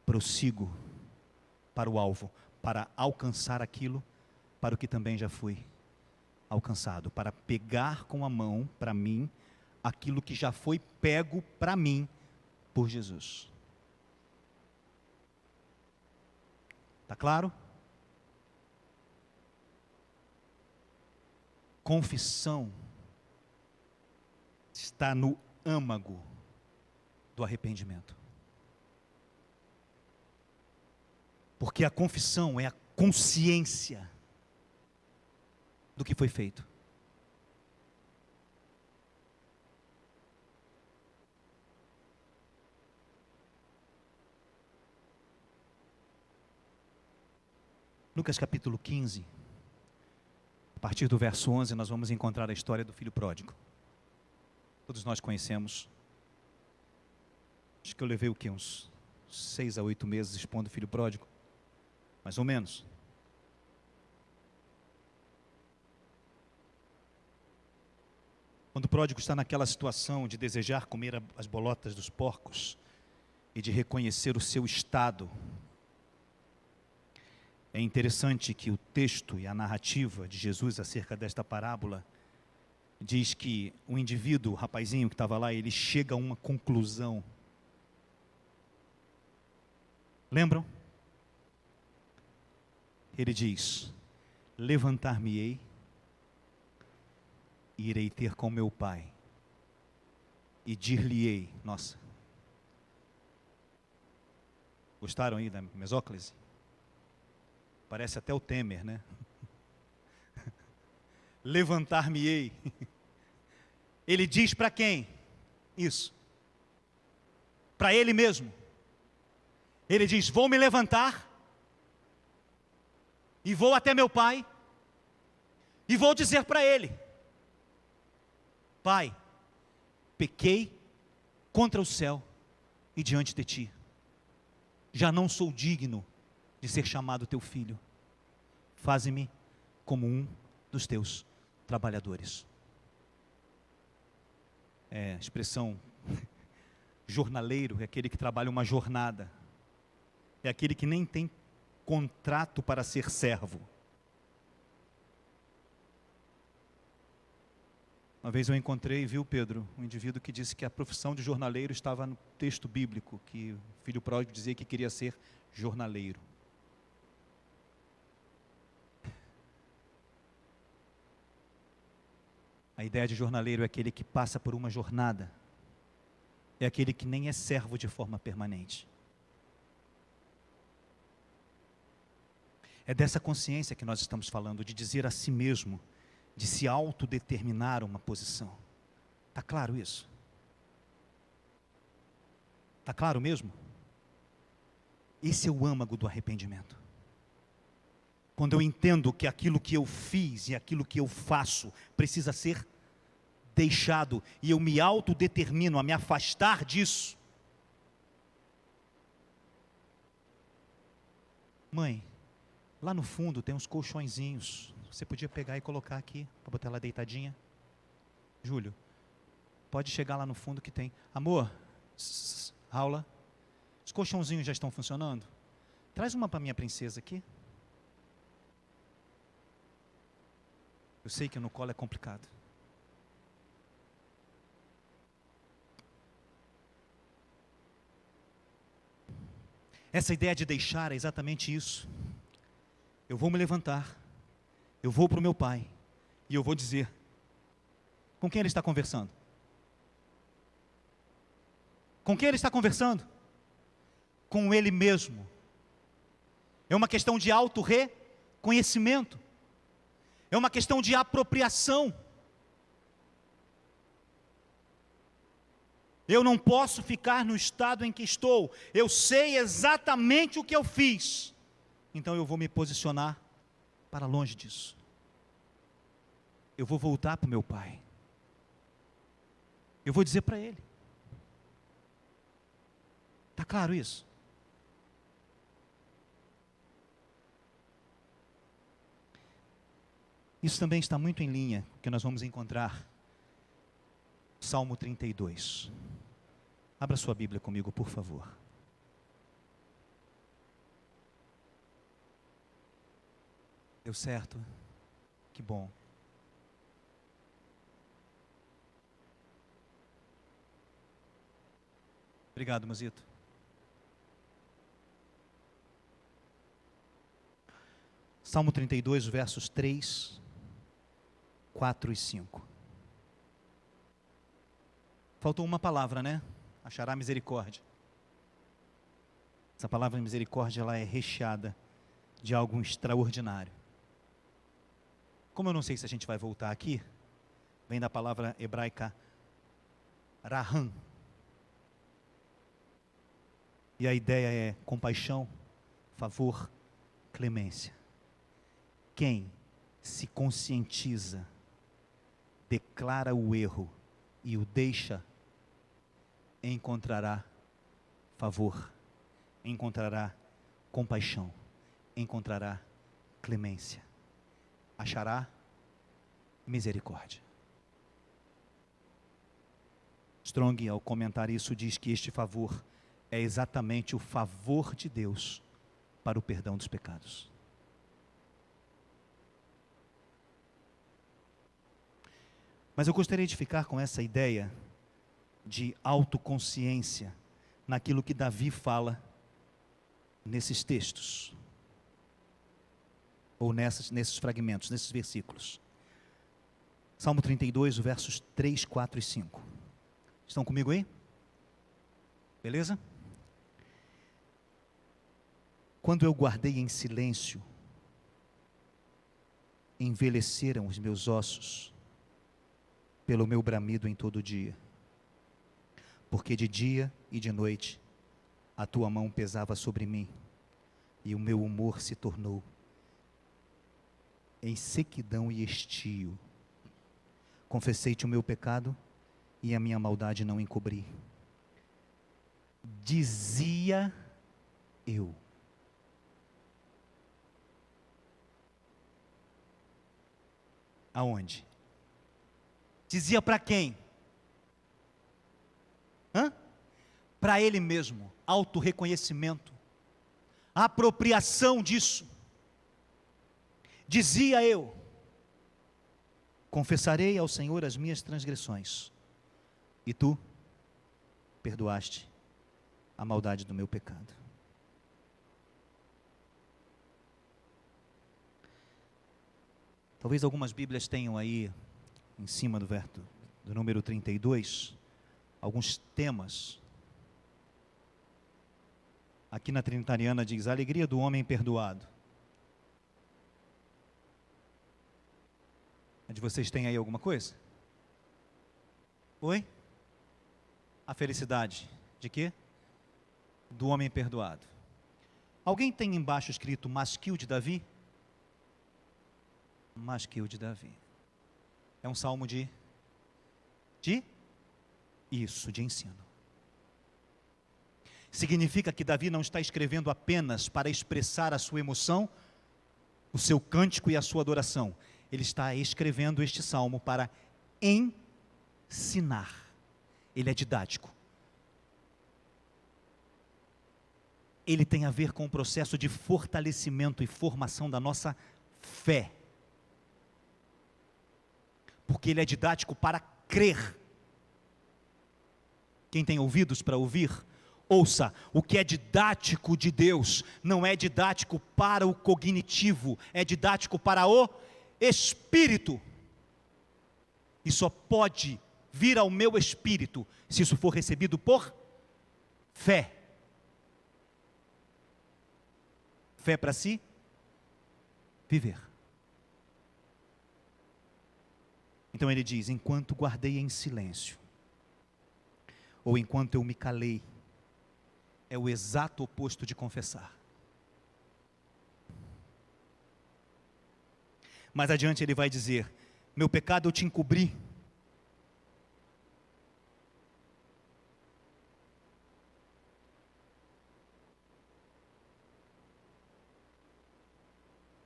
prossigo para o alvo, para alcançar aquilo para o que também já fui alcançado, para pegar com a mão para mim aquilo que já foi pego para mim por Jesus. Está claro? Confissão está no âmago do arrependimento. Porque a confissão é a consciência do que foi feito. Lucas capítulo 15, a partir do verso 11, nós vamos encontrar a história do filho pródigo. Todos nós conhecemos. Acho que eu levei o quê? Uns 6 a 8 meses expondo o filho pródigo. Mais ou menos. Quando o pródigo está naquela situação de desejar comer as bolotas dos porcos e de reconhecer o seu estado, é interessante que o texto e a narrativa de Jesus acerca desta parábola diz que o indivíduo, o rapazinho que estava lá, ele chega a uma conclusão. Lembram? Ele diz: levantar-me-ei e irei ter com meu pai e dir-lhe-ei. Nossa, gostaram aí da mesóclise? Parece até o Temer, né? Levantar-me-ei. Ele diz para quem? Isso. Para ele mesmo. Ele diz: vou me levantar e vou até meu pai e vou dizer para ele: Pai, pequei contra o céu e diante de ti. Já não sou digno de ser chamado teu filho. Faze-me como um dos teus trabalhadores. A expressão jornaleiro é aquele que trabalha uma jornada. É aquele que nem tem contrato para ser servo. Uma vez eu encontrei, viu, Pedro, um indivíduo que disse que a profissão de jornaleiro estava no texto bíblico, que o filho pródigo dizia que queria ser jornaleiro. A ideia de jornaleiro é aquele que passa por uma jornada. É aquele que nem é servo de forma permanente. É dessa consciência que nós estamos falando, de dizer a si mesmo, de se autodeterminar uma posição. Está claro isso? Está claro mesmo? Esse é o âmago do arrependimento. Quando eu entendo que aquilo que eu fiz e aquilo que eu faço precisa ser deixado, e eu me autodetermino a me afastar disso. Mãe, lá no fundo tem uns colchõezinhos, você podia pegar e colocar aqui, para botar ela deitadinha. Júlio, pode chegar lá no fundo que tem. Amor, Raula, os colchãozinhos já estão funcionando? Traz uma para minha princesa aqui. Eu sei que no colo é complicado. Essa ideia de deixar é exatamente isso. Eu vou me levantar, eu vou para o meu pai, e eu vou dizer, com quem ele está conversando? Com quem ele está conversando? Com ele mesmo. É uma questão de auto-reconhecimento. É uma questão de apropriação. Eu não posso ficar no estado em que estou. Eu sei exatamente o que eu fiz. Então eu vou me posicionar para longe disso. Eu vou voltar para o meu pai. Eu vou dizer para ele. Está claro isso? Isso também está muito em linha com o que nós vamos encontrar. Salmo 32. Abra sua Bíblia comigo, por favor. Deu certo? Que bom. Obrigado, Mazito. Salmo 32, versos 3, 4 e 5. Faltou uma palavra, né? Achará misericórdia. Essa palavra misericórdia, ela é recheada de algo extraordinário. Como eu não sei se a gente vai voltar aqui, vem da palavra hebraica raham. E a ideia é compaixão, favor, clemência. Quem se conscientiza, declara o erro e o deixa, encontrará favor, encontrará compaixão, encontrará clemência, achará misericórdia. Strong, ao comentar isso, diz que este favor é exatamente o favor de Deus para o perdão dos pecados. Mas eu gostaria de ficar com essa ideia de autoconsciência naquilo que Davi fala nesses textos, ou nesses fragmentos, nesses versículos. Salmo 32, versos 3, 4 e 5. Estão comigo aí? Beleza? Quando eu guardei em silêncio, envelheceram os meus ossos pelo meu bramido em todo dia. Porque de dia e de noite a tua mão pesava sobre mim, e o meu humor se tornou em sequidão e estio. Confessei-te o meu pecado, e a minha maldade não encobri. Dizia eu: aonde? Dizia para quem? Para ele mesmo. Autorreconhecimento, apropriação disso. Dizia eu: confessarei ao Senhor as minhas transgressões, e tu perdoaste a maldade do meu pecado. Talvez algumas Bíblias tenham aí, em cima do número 32, alguns temas. Aqui na Trinitariana diz: a alegria do homem perdoado. A de vocês tem aí alguma coisa? Oi? A felicidade de quê? Do homem perdoado. Alguém tem embaixo escrito Masquil de Davi? Masquil de Davi. É um salmo de ensino. Significa que Davi não está escrevendo apenas para expressar a sua emoção, o seu cântico e a sua adoração. Ele está escrevendo este salmo para ensinar. Ele é didático. Ele tem a ver com o processo de fortalecimento e formação da nossa fé. Porque ele é didático para crer. Quem tem ouvidos para ouvir, ouça. O que é didático de Deus não é didático para o cognitivo, é didático para o espírito. E só pode vir ao meu espírito se isso for recebido por fé. Fé para si viver. Então ele diz: enquanto guardei em silêncio, ou enquanto eu me calei, é o exato oposto de confessar. Mais adiante ele vai dizer: meu pecado eu te encobri.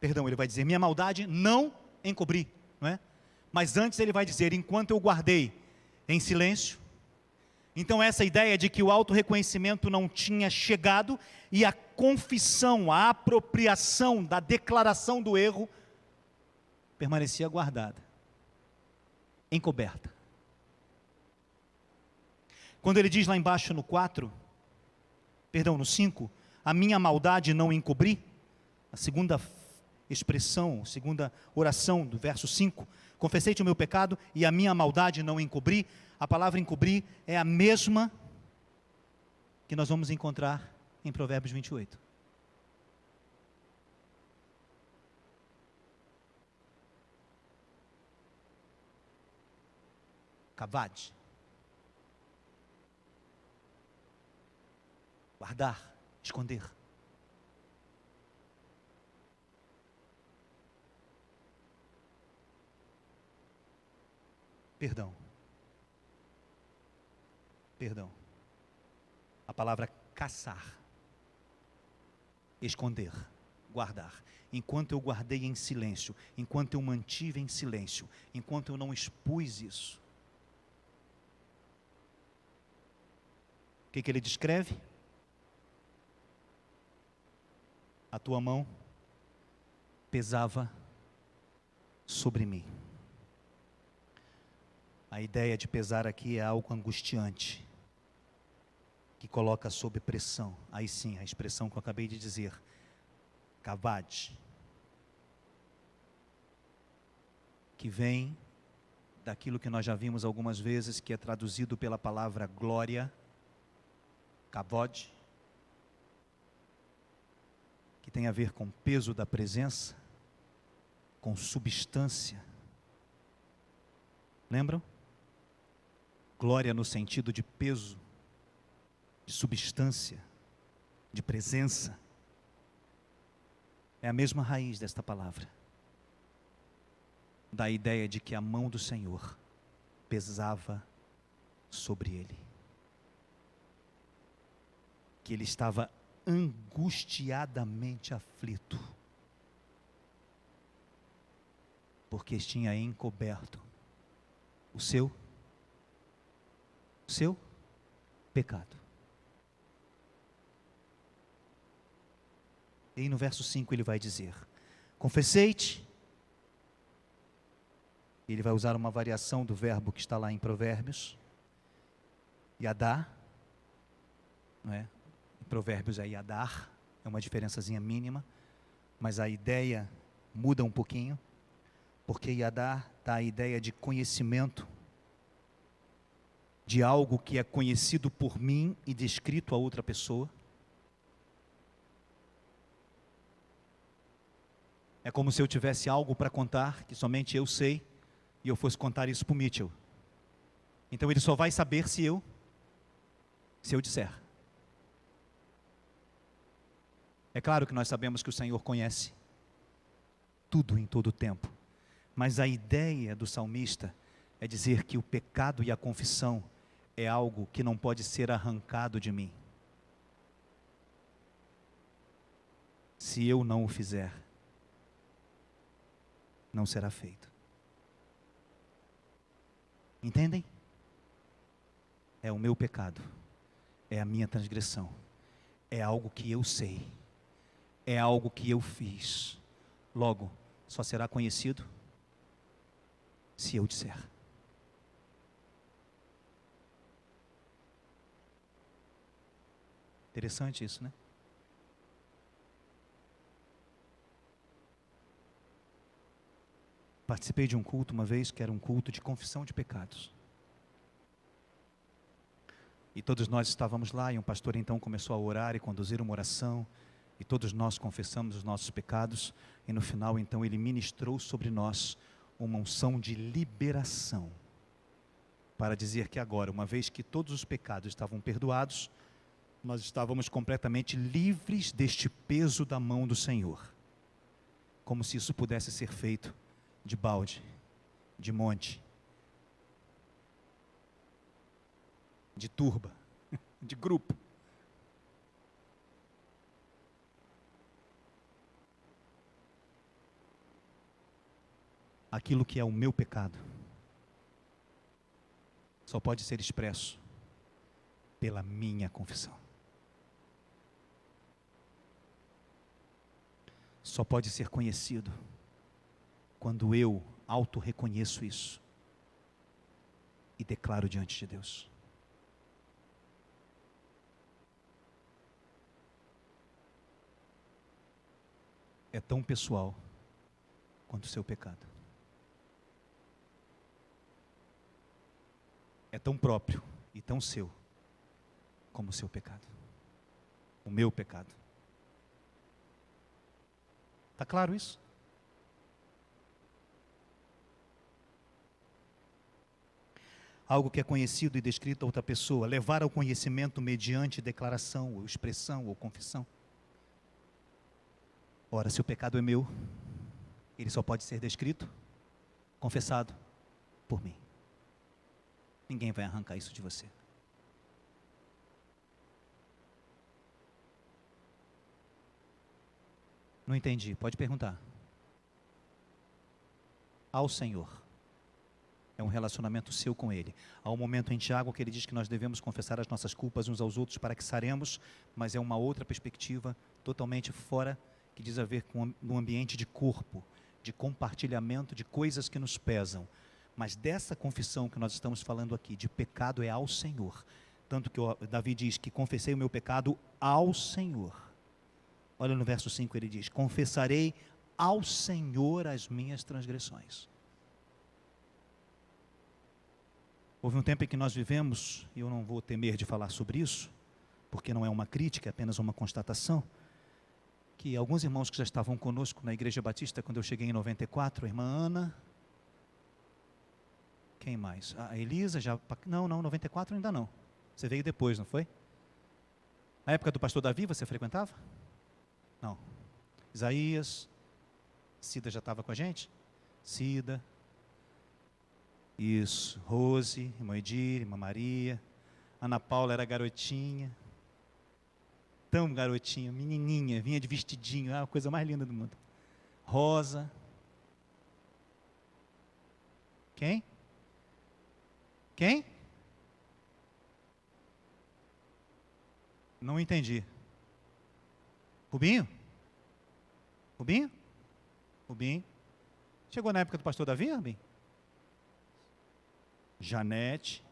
Perdão, ele vai dizer: minha maldade não encobri, não é? Mas antes ele vai dizer: enquanto eu guardei em silêncio. Então essa ideia de que o autorreconhecimento não tinha chegado e a confissão, a apropriação da declaração do erro permanecia guardada, encoberta. Quando ele diz lá embaixo no 5, a minha maldade não encobri, a segunda expressão, segunda oração do verso 5, Confessei-te o meu pecado e a minha maldade não encobri. A palavra encobrir é a mesma que nós vamos encontrar em Provérbios 28. Kavod. Guardar, esconder. Perdão. Perdão. A palavra caçar, esconder, guardar. Enquanto eu guardei em silêncio, enquanto eu mantive em silêncio, enquanto eu não expus isso. O que ele descreve? A tua mão pesava sobre mim. A ideia de pesar aqui é algo angustiante, que coloca sob pressão. Aí sim, a expressão que eu acabei de dizer, kavod, que vem daquilo que nós já vimos algumas vezes, que é traduzido pela palavra glória, kavod, que tem a ver com peso da presença, com substância. Lembram? Glória no sentido de peso, de substância, de presença. É a mesma raiz desta palavra. Da ideia de que a mão do Senhor pesava sobre ele. Que ele estava angustiadamente aflito. Porque tinha encoberto o seu pecado. E aí no verso 5 ele vai dizer, confessei-te. Ele vai usar uma variação do verbo que está lá em Provérbios. Yadá, não é? Em Provérbios é Yadar, é uma diferençazinha mínima, mas a ideia muda um pouquinho, porque Yadar dá a ideia de conhecimento, de algo que é conhecido por mim e descrito a outra pessoa. É como se eu tivesse algo para contar, que somente eu sei, e eu fosse contar isso para o Mitchell. Então ele só vai saber se eu disser. É claro que nós sabemos que o Senhor conhece tudo em todo o tempo, mas a ideia do salmista é dizer que o pecado e a confissão é algo que não pode ser arrancado de mim. Se eu não o fizer, não será feito. Entendem? É o meu pecado, é a minha transgressão, é algo que eu sei, é algo que eu fiz. Logo, só será conhecido se eu disser. Interessante isso, né? Participei de um culto uma vez, que era um culto de confissão de pecados. E todos nós estávamos lá, e um pastor então começou a orar e conduzir uma oração, e todos nós confessamos os nossos pecados, e no final então ele ministrou sobre nós uma unção de liberação, para dizer que agora, uma vez que todos os pecados estavam perdoados, nós estávamos completamente livres deste peso da mão do Senhor, como se isso pudesse ser feito de balde, de monte, de turba, de grupo. Aquilo que é o meu pecado só pode ser expresso pela minha confissão. Só pode ser conhecido quando eu auto-reconheço isso e declaro diante de Deus. É tão pessoal quanto o seu pecado. é tão próprio e tão seu como o seu pecado, o meu pecado. Está claro isso? Algo que é conhecido e descrito a outra pessoa, levar ao conhecimento mediante declaração, ou expressão, ou confissão. Ora, se o pecado é meu, ele só pode ser descrito, confessado por mim. Ninguém vai arrancar isso de você. Não entendi, pode perguntar. Ao Senhor. É um relacionamento seu com Ele. Há um momento em Tiago que ele diz que nós devemos confessar as nossas culpas uns aos outros para que saremos, mas é uma outra perspectiva totalmente fora, que diz a ver com um ambiente de corpo, de compartilhamento de coisas que nos pesam. Mas dessa confissão que nós estamos falando aqui, de pecado, é ao Senhor. Tanto que Davi diz que confessei o meu pecado ao Senhor. Olha no verso 5, ele diz: confessarei ao Senhor as minhas transgressões. Houve um tempo em que nós vivemos, e eu não vou temer de falar sobre isso, porque não é uma crítica, é apenas uma constatação, que alguns irmãos que já estavam conosco na Igreja Batista, quando eu cheguei em 94, a irmã Ana, quem mais? A Elisa, já, não, 94 ainda não, você veio depois, não foi? Na época do pastor Davi, você frequentava? Não. Isaías, Cida já estava com a gente? Cida, isso, Rose, irmã Edir, irmã Maria, Ana Paula era garotinha, tão garotinha, menininha, vinha de vestidinho, a coisa mais linda do mundo. Rosa. Quem? Quem? Não entendi. Rubinho? Rubinho? Rubinho. Chegou na época do pastor Davi, Rubinho? Janete.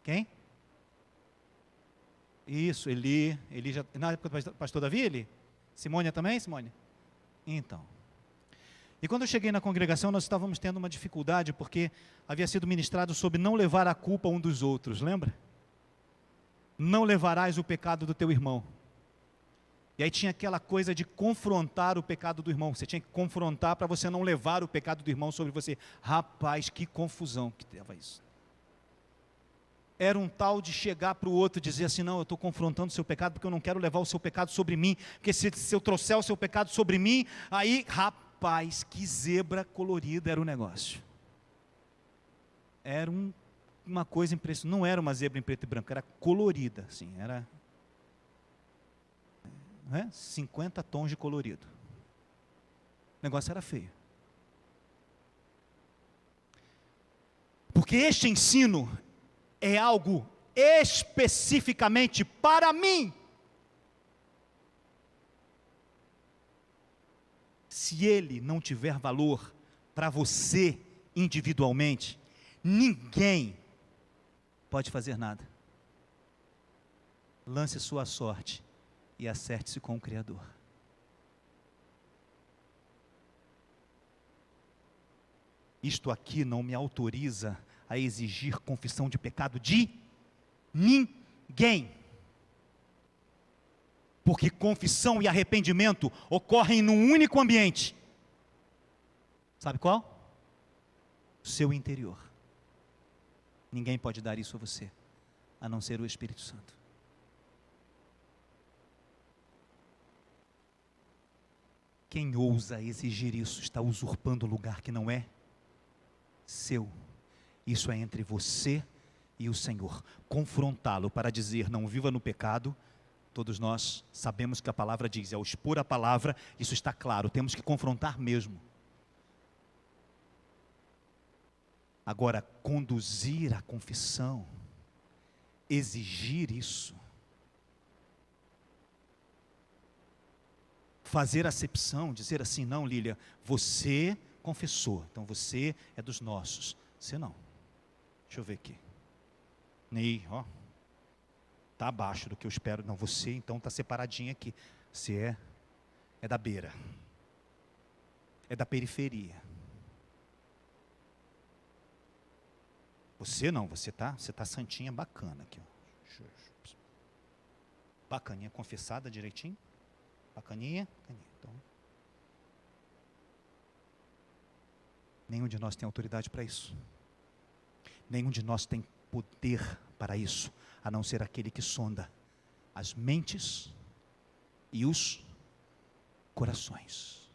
Quem? Isso, Eli já, na época do pastor Davi, Eli? Simônia também, Simônia? Então. E quando eu cheguei na congregação, nós estávamos tendo uma dificuldade, porque havia sido ministrado sobre não levar a culpa um dos outros, lembra? Não levarás o pecado do teu irmão. E aí tinha aquela coisa de confrontar o pecado do irmão. Você tinha que confrontar para você não levar o pecado do irmão sobre você. Rapaz, que confusão que tava isso. Era um tal de chegar para o outro e dizer assim: não, eu estou confrontando o seu pecado porque eu não quero levar o seu pecado sobre mim. Porque se eu trouxer o seu pecado sobre mim, aí, rapaz, que zebra colorida era o negócio. Era uma coisa impressionante. Não era uma zebra em preto e branco, era colorida, assim, era... 50 tons de colorido. O negócio era feio. Porque este ensino é algo especificamente para mim. Se ele não tiver valor para você individualmente, ninguém pode fazer nada. Lance sua sorte e acerte-se com o Criador. Isto aqui não me autoriza a exigir confissão de pecado de ninguém. Porque confissão e arrependimento ocorrem num único ambiente. Sabe qual? O seu interior. Ninguém pode dar isso a você, a não ser o Espírito Santo. Quem ousa exigir isso está usurpando o lugar que não é seu. Isso é entre você e o Senhor. Confrontá-lo para dizer não viva no pecado, todos nós sabemos que a palavra diz, ao expor a palavra, isso está claro, temos que confrontar mesmo. Agora, conduzir a confissão, exigir isso, fazer acepção, dizer assim: não, Lília, você confessou, então você é dos nossos. Você não. Deixa eu ver aqui. Ney, ó, está abaixo do que eu espero. Não, você então está separadinho aqui. Você é da beira, é da periferia. Você não, você tá santinha bacana aqui, ó. Bacaninha, confessada direitinho. Bacaninha. Então, nenhum de nós tem autoridade para isso. Nenhum de nós tem poder para isso, a não ser aquele que sonda as mentes e os corações.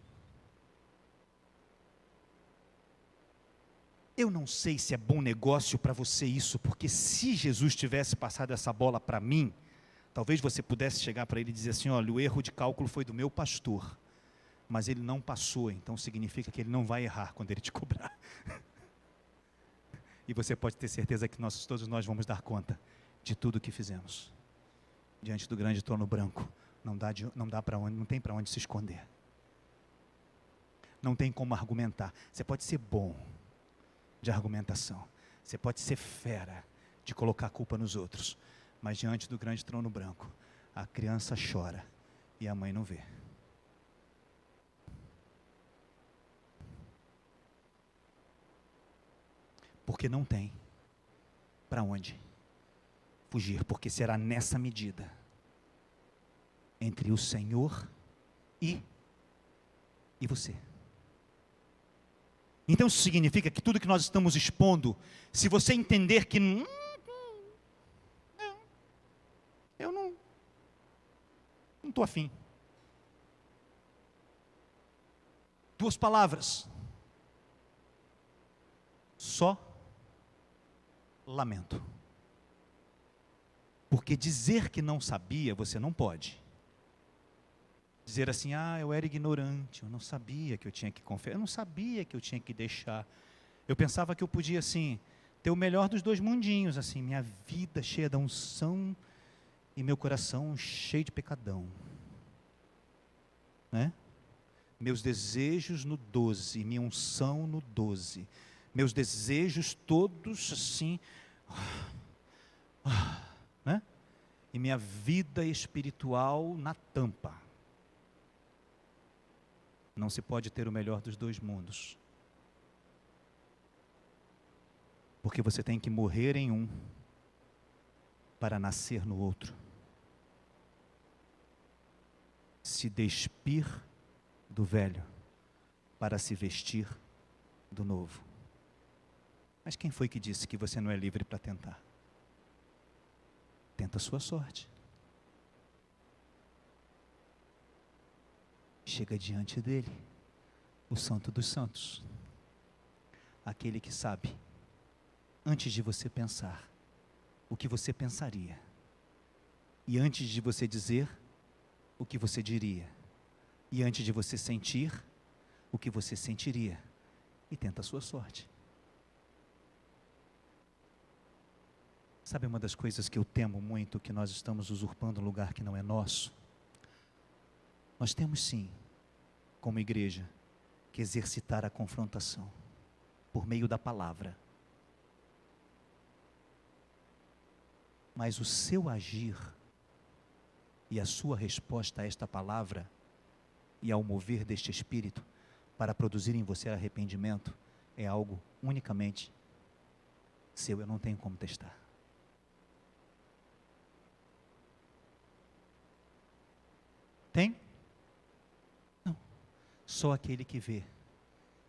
Eu não sei se é bom negócio para você isso, porque se Jesus tivesse passado essa bola para mim, talvez você pudesse chegar para ele e dizer assim: olha, o erro de cálculo foi do meu pastor, mas ele não passou, então significa que ele não vai errar quando ele te cobrar. E você pode ter certeza que todos nós vamos dar conta de tudo o que fizemos diante do grande trono branco. Não tem para onde se esconder. Não tem como argumentar. Você pode ser bom de argumentação. Você pode ser fera de colocar a culpa nos outros. Mas diante do grande trono branco, a criança chora e a mãe não vê. Porque não tem para onde fugir, porque será nessa medida entre o Senhor e você. Então isso significa que tudo que nós estamos expondo, se você entender que eu não estou afim. Duas palavras. Só lamento. Porque dizer que não sabia, você não pode. Dizer assim: eu era ignorante, eu não sabia que eu tinha que confiar, eu não sabia que eu tinha que deixar. Eu pensava que eu podia, assim, ter o melhor dos dois mundinhos, assim, minha vida cheia da unção e meu coração cheio de pecadão. Né? Meus desejos no 12, minha unção no 12. Meus desejos todos assim, né? E minha vida espiritual na tampa. Não se pode ter o melhor dos dois mundos. Porque você tem que morrer em um para nascer no outro. Se despir do velho para se vestir do novo. Mas quem foi que disse que você não é livre para tentar? Tenta a sua sorte. Chega diante dele, o Santo dos Santos, aquele que sabe, antes de você pensar, o que você pensaria, e antes de você dizer, o que você diria, e antes de você sentir, o que você sentiria, e tenta a sua sorte. Sabe uma das coisas que eu temo muito, que nós estamos usurpando um lugar que não é nosso? Nós temos sim, como igreja, que exercitar a confrontação, por meio da palavra. Mas o seu agir, e a sua resposta a esta palavra, e ao mover deste Espírito, para produzir em você arrependimento, é algo unicamente seu, eu não tenho como testar. Tem? Não. Só aquele que vê,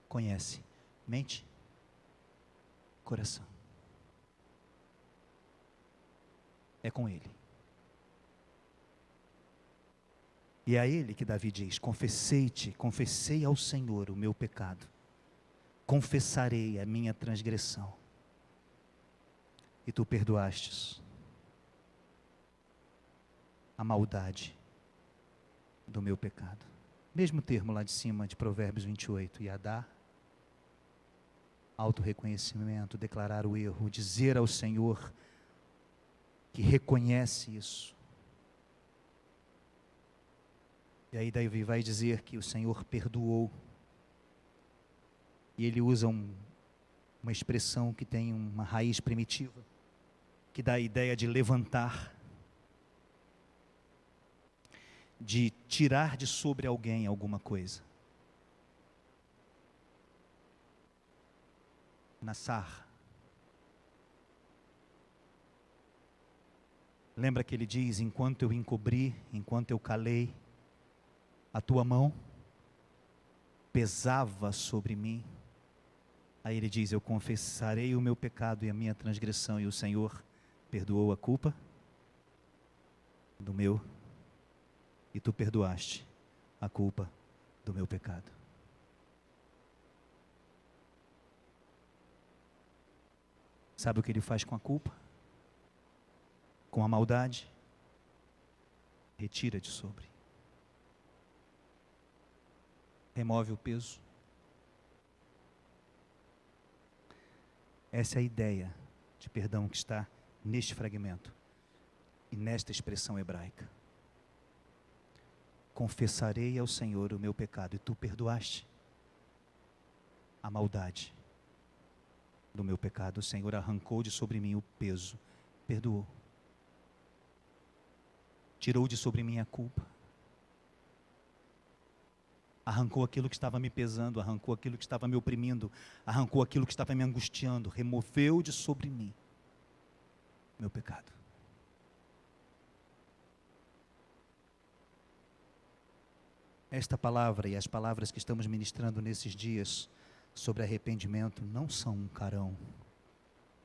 conhece, mente, coração. É com ele. E é a ele que Davi diz: confessei ao Senhor o meu pecado, confessarei a minha transgressão, e tu perdoastes a maldade do meu pecado. Mesmo termo lá de cima de Provérbios 28, Yadá, auto-reconhecimento, declarar o erro, dizer ao Senhor que reconhece isso. E aí Davi vai dizer que o Senhor perdoou. E ele usa uma expressão que tem uma raiz primitiva, que dá a ideia de levantar, de tirar de sobre alguém alguma coisa. Nassar, Lembra que ele diz: enquanto eu encobri, enquanto eu calei, a tua mão pesava sobre mim. Aí ele diz: eu confessarei o meu pecado e a minha transgressão, e o Senhor perdoou a culpa do meu, e tu perdoaste a culpa do meu pecado. Sabe o que ele faz com a culpa? Com a maldade? Retira de sobre. Remove o peso. Essa é a ideia de perdão que está neste fragmento e nesta expressão hebraica. Confessarei ao Senhor o meu pecado, e tu perdoaste a maldade do meu pecado. O Senhor arrancou de sobre mim o peso, perdoou, tirou de sobre mim a culpa, arrancou aquilo que estava me pesando, arrancou aquilo que estava me oprimindo, arrancou aquilo que estava me angustiando, removeu de sobre mim meu pecado. Esta palavra e as palavras que estamos ministrando nesses dias sobre arrependimento não são um carão,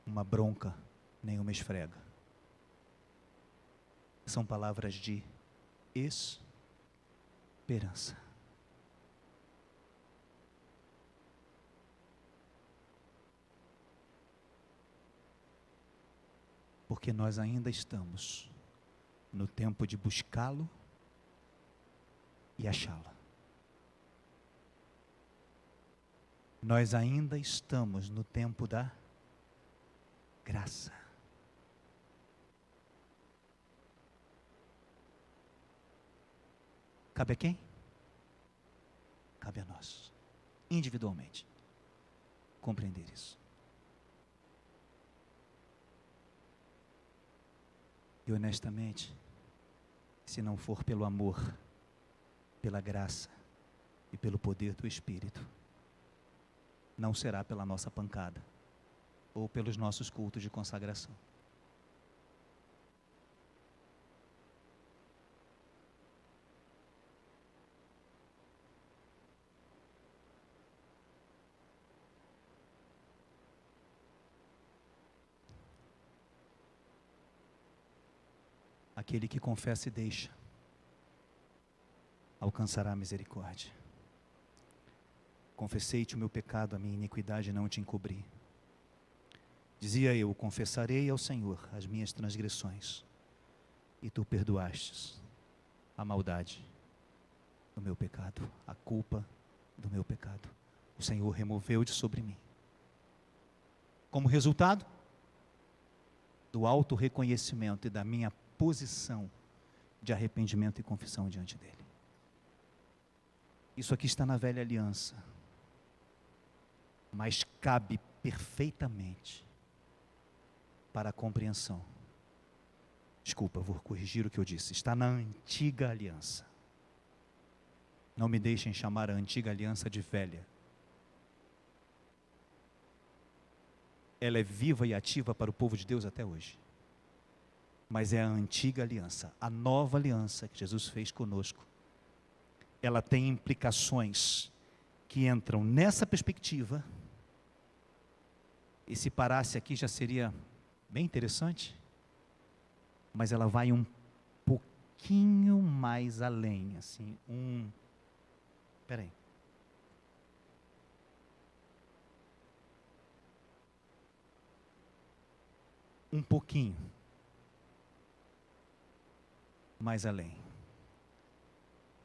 uma bronca, nem uma esfrega. São palavras de esperança. Porque nós ainda estamos no tempo de buscá-lo e achá-la. Nós ainda estamos no tempo da graça. Cabe a quem? Cabe a nós, individualmente, compreender isso. E honestamente, se não for pelo amor, pela graça e pelo poder do Espírito, não será pela nossa pancada ou pelos nossos cultos de consagração. Aquele que confessa e deixa alcançará a misericórdia. Confessei-te o meu pecado, a minha iniquidade não te encobri. Dizia eu: confessarei ao Senhor as minhas transgressões, e tu perdoastes a maldade do meu pecado, a culpa do meu pecado. O Senhor removeu de sobre mim. Como resultado do auto reconhecimento e da minha posição de arrependimento e confissão diante dele. Isso aqui está na velha aliança, mas cabe perfeitamente para a compreensão. Desculpa, vou corrigir o que eu disse. Está na antiga aliança. Não me deixem chamar a antiga aliança de velha. Ela é viva e ativa para o povo de Deus até hoje. Mas é a antiga aliança. A nova aliança que Jesus fez conosco, ela tem implicações que entram nessa perspectiva. E se parasse aqui já seria bem interessante, mas ela vai um pouquinho mais além, assim, peraí. Um pouquinho mais além.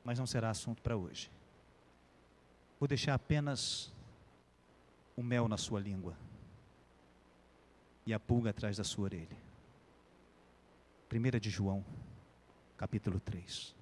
Mas não será assunto para hoje. Vou deixar apenas o mel na sua língua e a pulga atrás da sua orelha. 1 de João, capítulo 3.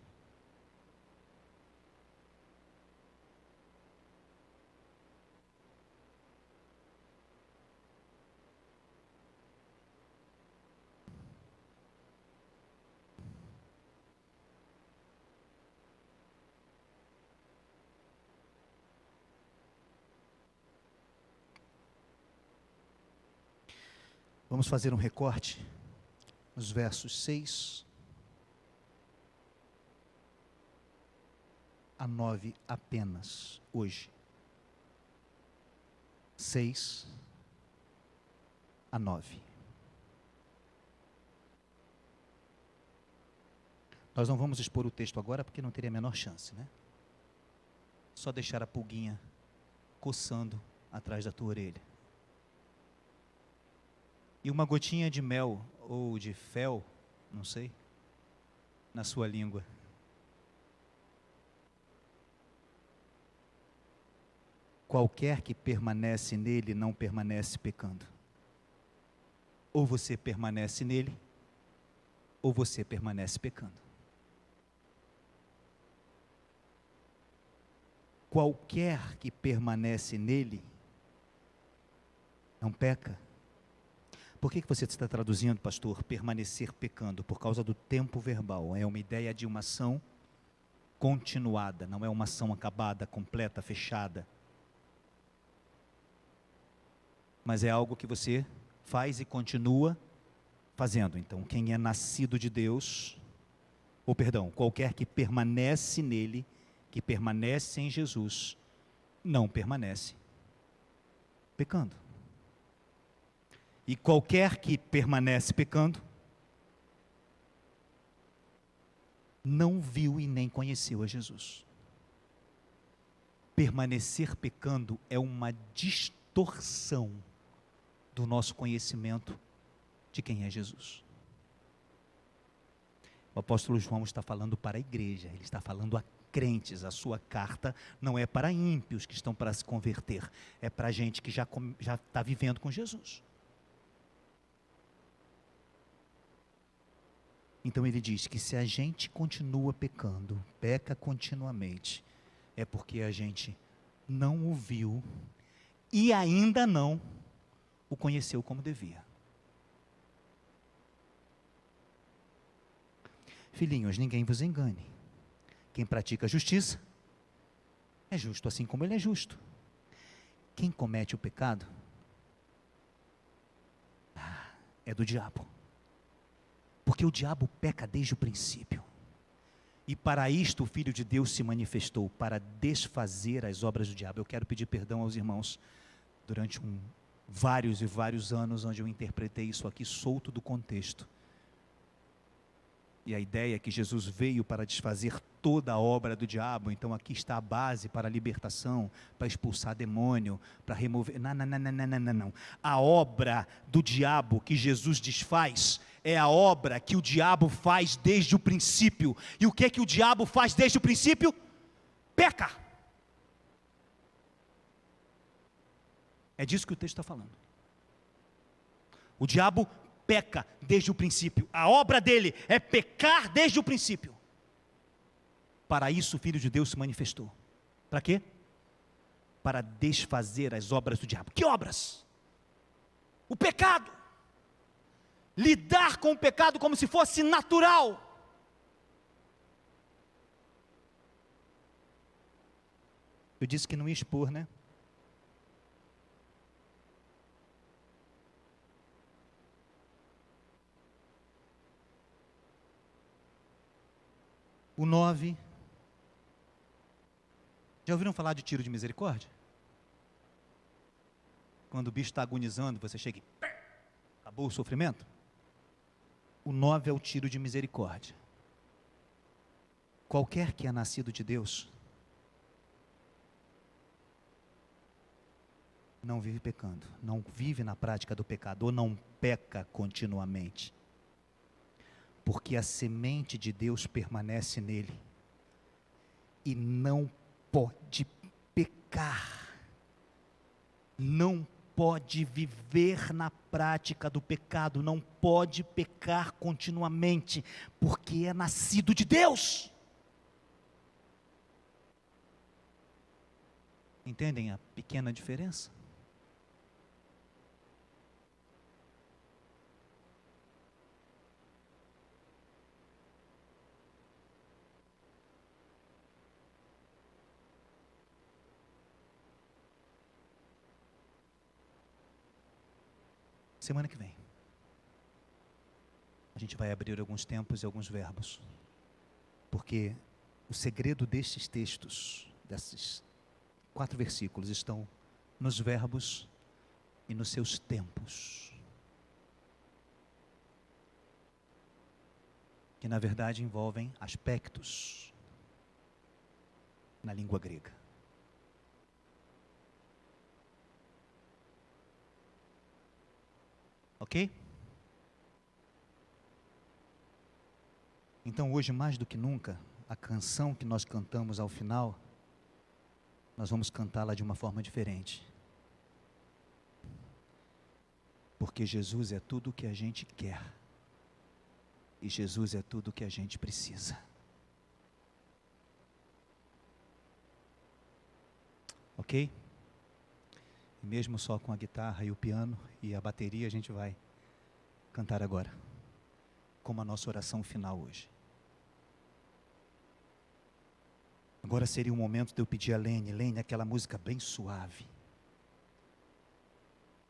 Vamos fazer um recorte nos versos 6 a 9 apenas, hoje. 6 a 9. Nós não vamos expor o texto agora, porque não teria a menor chance, né? Só deixar a pulguinha coçando atrás da tua orelha. E uma gotinha de mel, ou de fel, não sei, na sua língua. Qualquer que permanece nele não permanece pecando. Ou você permanece nele, ou você permanece pecando. Qualquer que permanece nele não peca. Por que você está traduzindo, pastor, permanecer pecando? Por causa do tempo verbal. É uma ideia de uma ação continuada, não é uma ação acabada, completa, fechada. Mas é algo que você faz e continua fazendo. Então, quem é nascido de Deus, qualquer que permanece nele, que permanece em Jesus, não permanece pecando. E qualquer que permanece pecando, não viu e nem conheceu a Jesus. Permanecer pecando é uma distorção do nosso conhecimento de quem é Jesus. O apóstolo João está falando para a igreja, ele está falando a crentes. A sua carta não é para ímpios que estão para se converter, é para gente que já está vivendo com Jesus. Então ele diz que se a gente continua pecando, peca continuamente, é porque a gente não o viu e ainda não o conheceu como devia. Filhinhos, ninguém vos engane. Quem pratica a justiça é justo assim como ele é justo. Quem comete o pecado é do diabo. Porque o diabo peca desde o princípio. E para isto o Filho de Deus se manifestou, para desfazer as obras do diabo. Eu quero pedir perdão aos irmãos, durante vários e vários anos, onde eu interpretei isso aqui solto do contexto. E a ideia é que Jesus veio para desfazer toda a obra do diabo. Então aqui está a base para a libertação, para expulsar demônio, para remover... Não. A obra do diabo que Jesus desfaz é a obra que o diabo faz desde o princípio. E o que é que o diabo faz desde o princípio? Peca. É disso que o texto está falando. O diabo peca desde o princípio. A obra dele é pecar desde o princípio. Para isso o Filho de Deus se manifestou. Para quê? Para desfazer as obras do diabo. Que obras? O pecado. Lidar com o pecado como se fosse natural. Eu disse que não ia expor, né? O 9. Já ouviram falar de tiro de misericórdia? Quando o bicho está agonizando, você chega e... acabou o sofrimento? O 9 é o tiro de misericórdia. Qualquer que é nascido de Deus, não vive pecando, não vive na prática do pecado, ou não peca continuamente. Porque a semente de Deus permanece nele, e não pode pecar, não pode viver na prática do pecado, não pode pecar continuamente, porque é nascido de Deus. Entendem a pequena diferença? Semana que vem. A gente vai abrir alguns tempos e alguns verbos, porque o segredo destes textos, desses 4 versículos, estão nos verbos e nos seus tempos, que na verdade envolvem aspectos na língua grega. Ok? Então hoje, mais do que nunca, a canção que nós cantamos ao final, nós vamos cantá-la de uma forma diferente. Porque Jesus é tudo o que a gente quer. E Jesus é tudo o que a gente precisa. Ok? E mesmo só com a guitarra e o piano e a bateria, a gente vai cantar agora, como a nossa oração final hoje. Agora seria o momento de eu pedir a Lene, aquela música bem suave.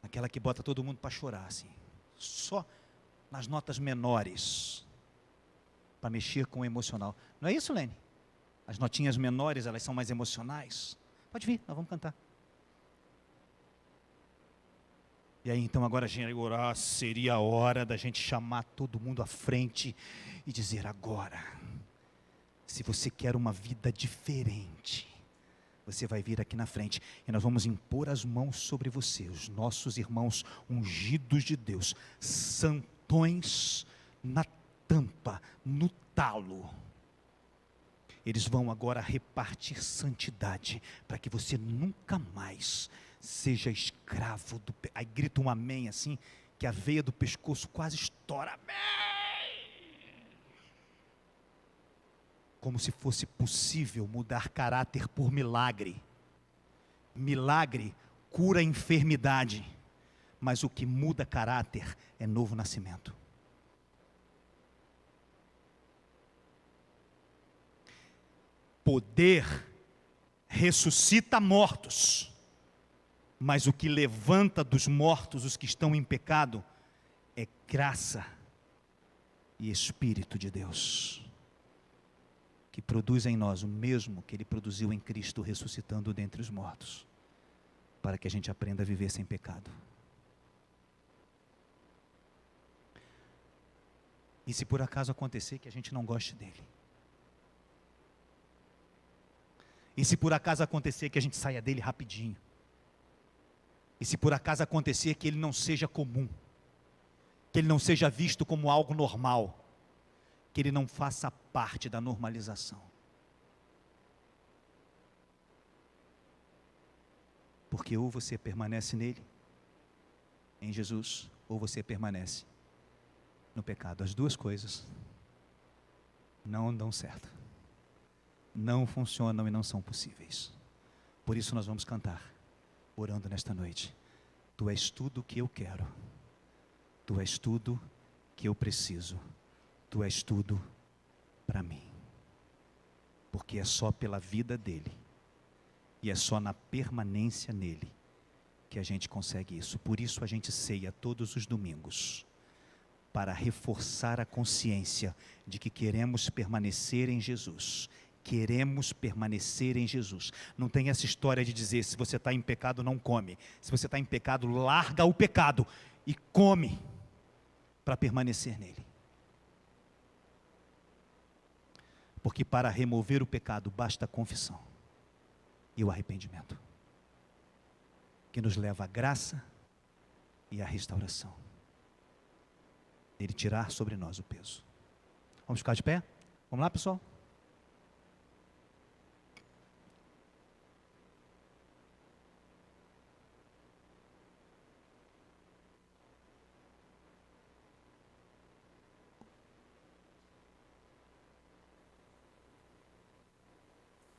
Aquela que bota todo mundo para chorar, assim. Só nas notas menores, para mexer com o emocional. Não é isso, Lene? As notinhas menores, elas são mais emocionais. Pode vir, nós vamos cantar. E aí então agora a gente vai orar, seria a hora da gente chamar todo mundo à frente e dizer: agora, se você quer uma vida diferente, você vai vir aqui na frente e nós vamos impor as mãos sobre você, os nossos irmãos ungidos de Deus, santões na tampa, no talo. Eles vão agora repartir santidade, para que você nunca mais seja escravo do pecado. Aí grita um amém assim, que a veia do pescoço quase estoura. Amém! Como se fosse possível mudar caráter por milagre. Milagre cura a enfermidade, mas o que muda caráter é novo nascimento. Poder ressuscita mortos, mas o que levanta dos mortos os que estão em pecado é graça e Espírito de Deus, que produz em nós o mesmo que Ele produziu em Cristo, ressuscitando dentre os mortos, para que a gente aprenda a viver sem pecado. E se por acaso acontecer que a gente não goste dele, e se por acaso acontecer que a gente saia dele rapidinho, e se por acaso acontecer que ele não seja comum, que ele não seja visto como algo normal, que ele não faça parte da normalização, porque ou você permanece nele, em Jesus, ou você permanece no pecado. As duas coisas não dão certo, não funcionam e não são possíveis. Por isso nós vamos cantar, orando nesta noite: Tu és tudo o que eu quero, Tu és tudo que eu preciso, Tu és tudo para mim. Porque é só pela vida dele, e é só na permanência nele, que a gente consegue isso. Por isso a gente ceia todos os domingos, para reforçar a consciência de que queremos permanecer em Jesus. Queremos permanecer em Jesus. Não tem essa história de dizer: se você está em pecado, não come. Se você está em pecado, larga o pecado e come, para permanecer nele. Porque para remover o pecado basta a confissão e o arrependimento, que nos leva à graça e à restauração. Ele tirar sobre nós o peso. Vamos ficar de pé? Vamos lá, pessoal?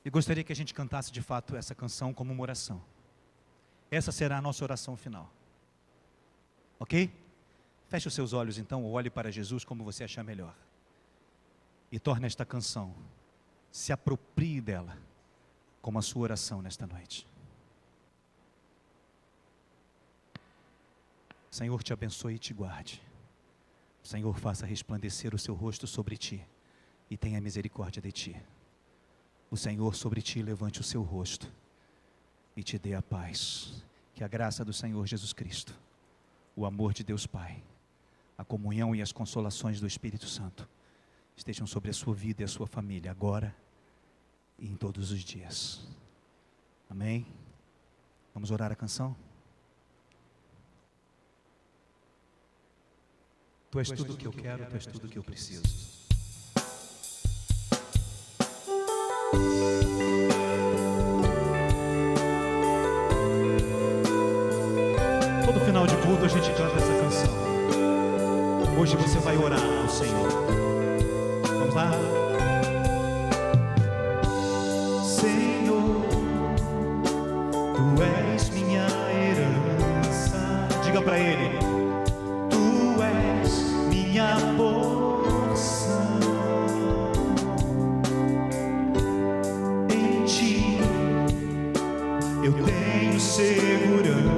E gostaria que a gente cantasse de fato essa canção como uma oração. Essa será a nossa oração final. Ok? Feche os seus olhos então, ou olhe para Jesus como você achar melhor. E torne esta canção, se aproprie dela como a sua oração nesta noite. Senhor, te abençoe e te guarde. O Senhor faça resplandecer o seu rosto sobre ti e tenha misericórdia de ti. O Senhor sobre ti levante o seu rosto e te dê a paz. Que a graça do Senhor Jesus Cristo, o amor de Deus Pai, a comunhão e as consolações do Espírito Santo estejam sobre a sua vida e a sua família, agora e em todos os dias. Amém? Vamos orar a canção? Tu és tudo o que eu quero, tu és tudo o que eu preciso. Todo final de culto a gente canta essa canção. Hoje você vai orar ao Senhor. Vamos lá? Senhor, Tu és minha herança. Diga para Ele: Tu és minha porção. Em Ti eu tenho segurança.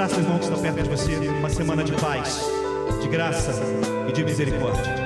Abraça os irmãos que estão perto de você. Uma semana de paz, de graça e de misericórdia.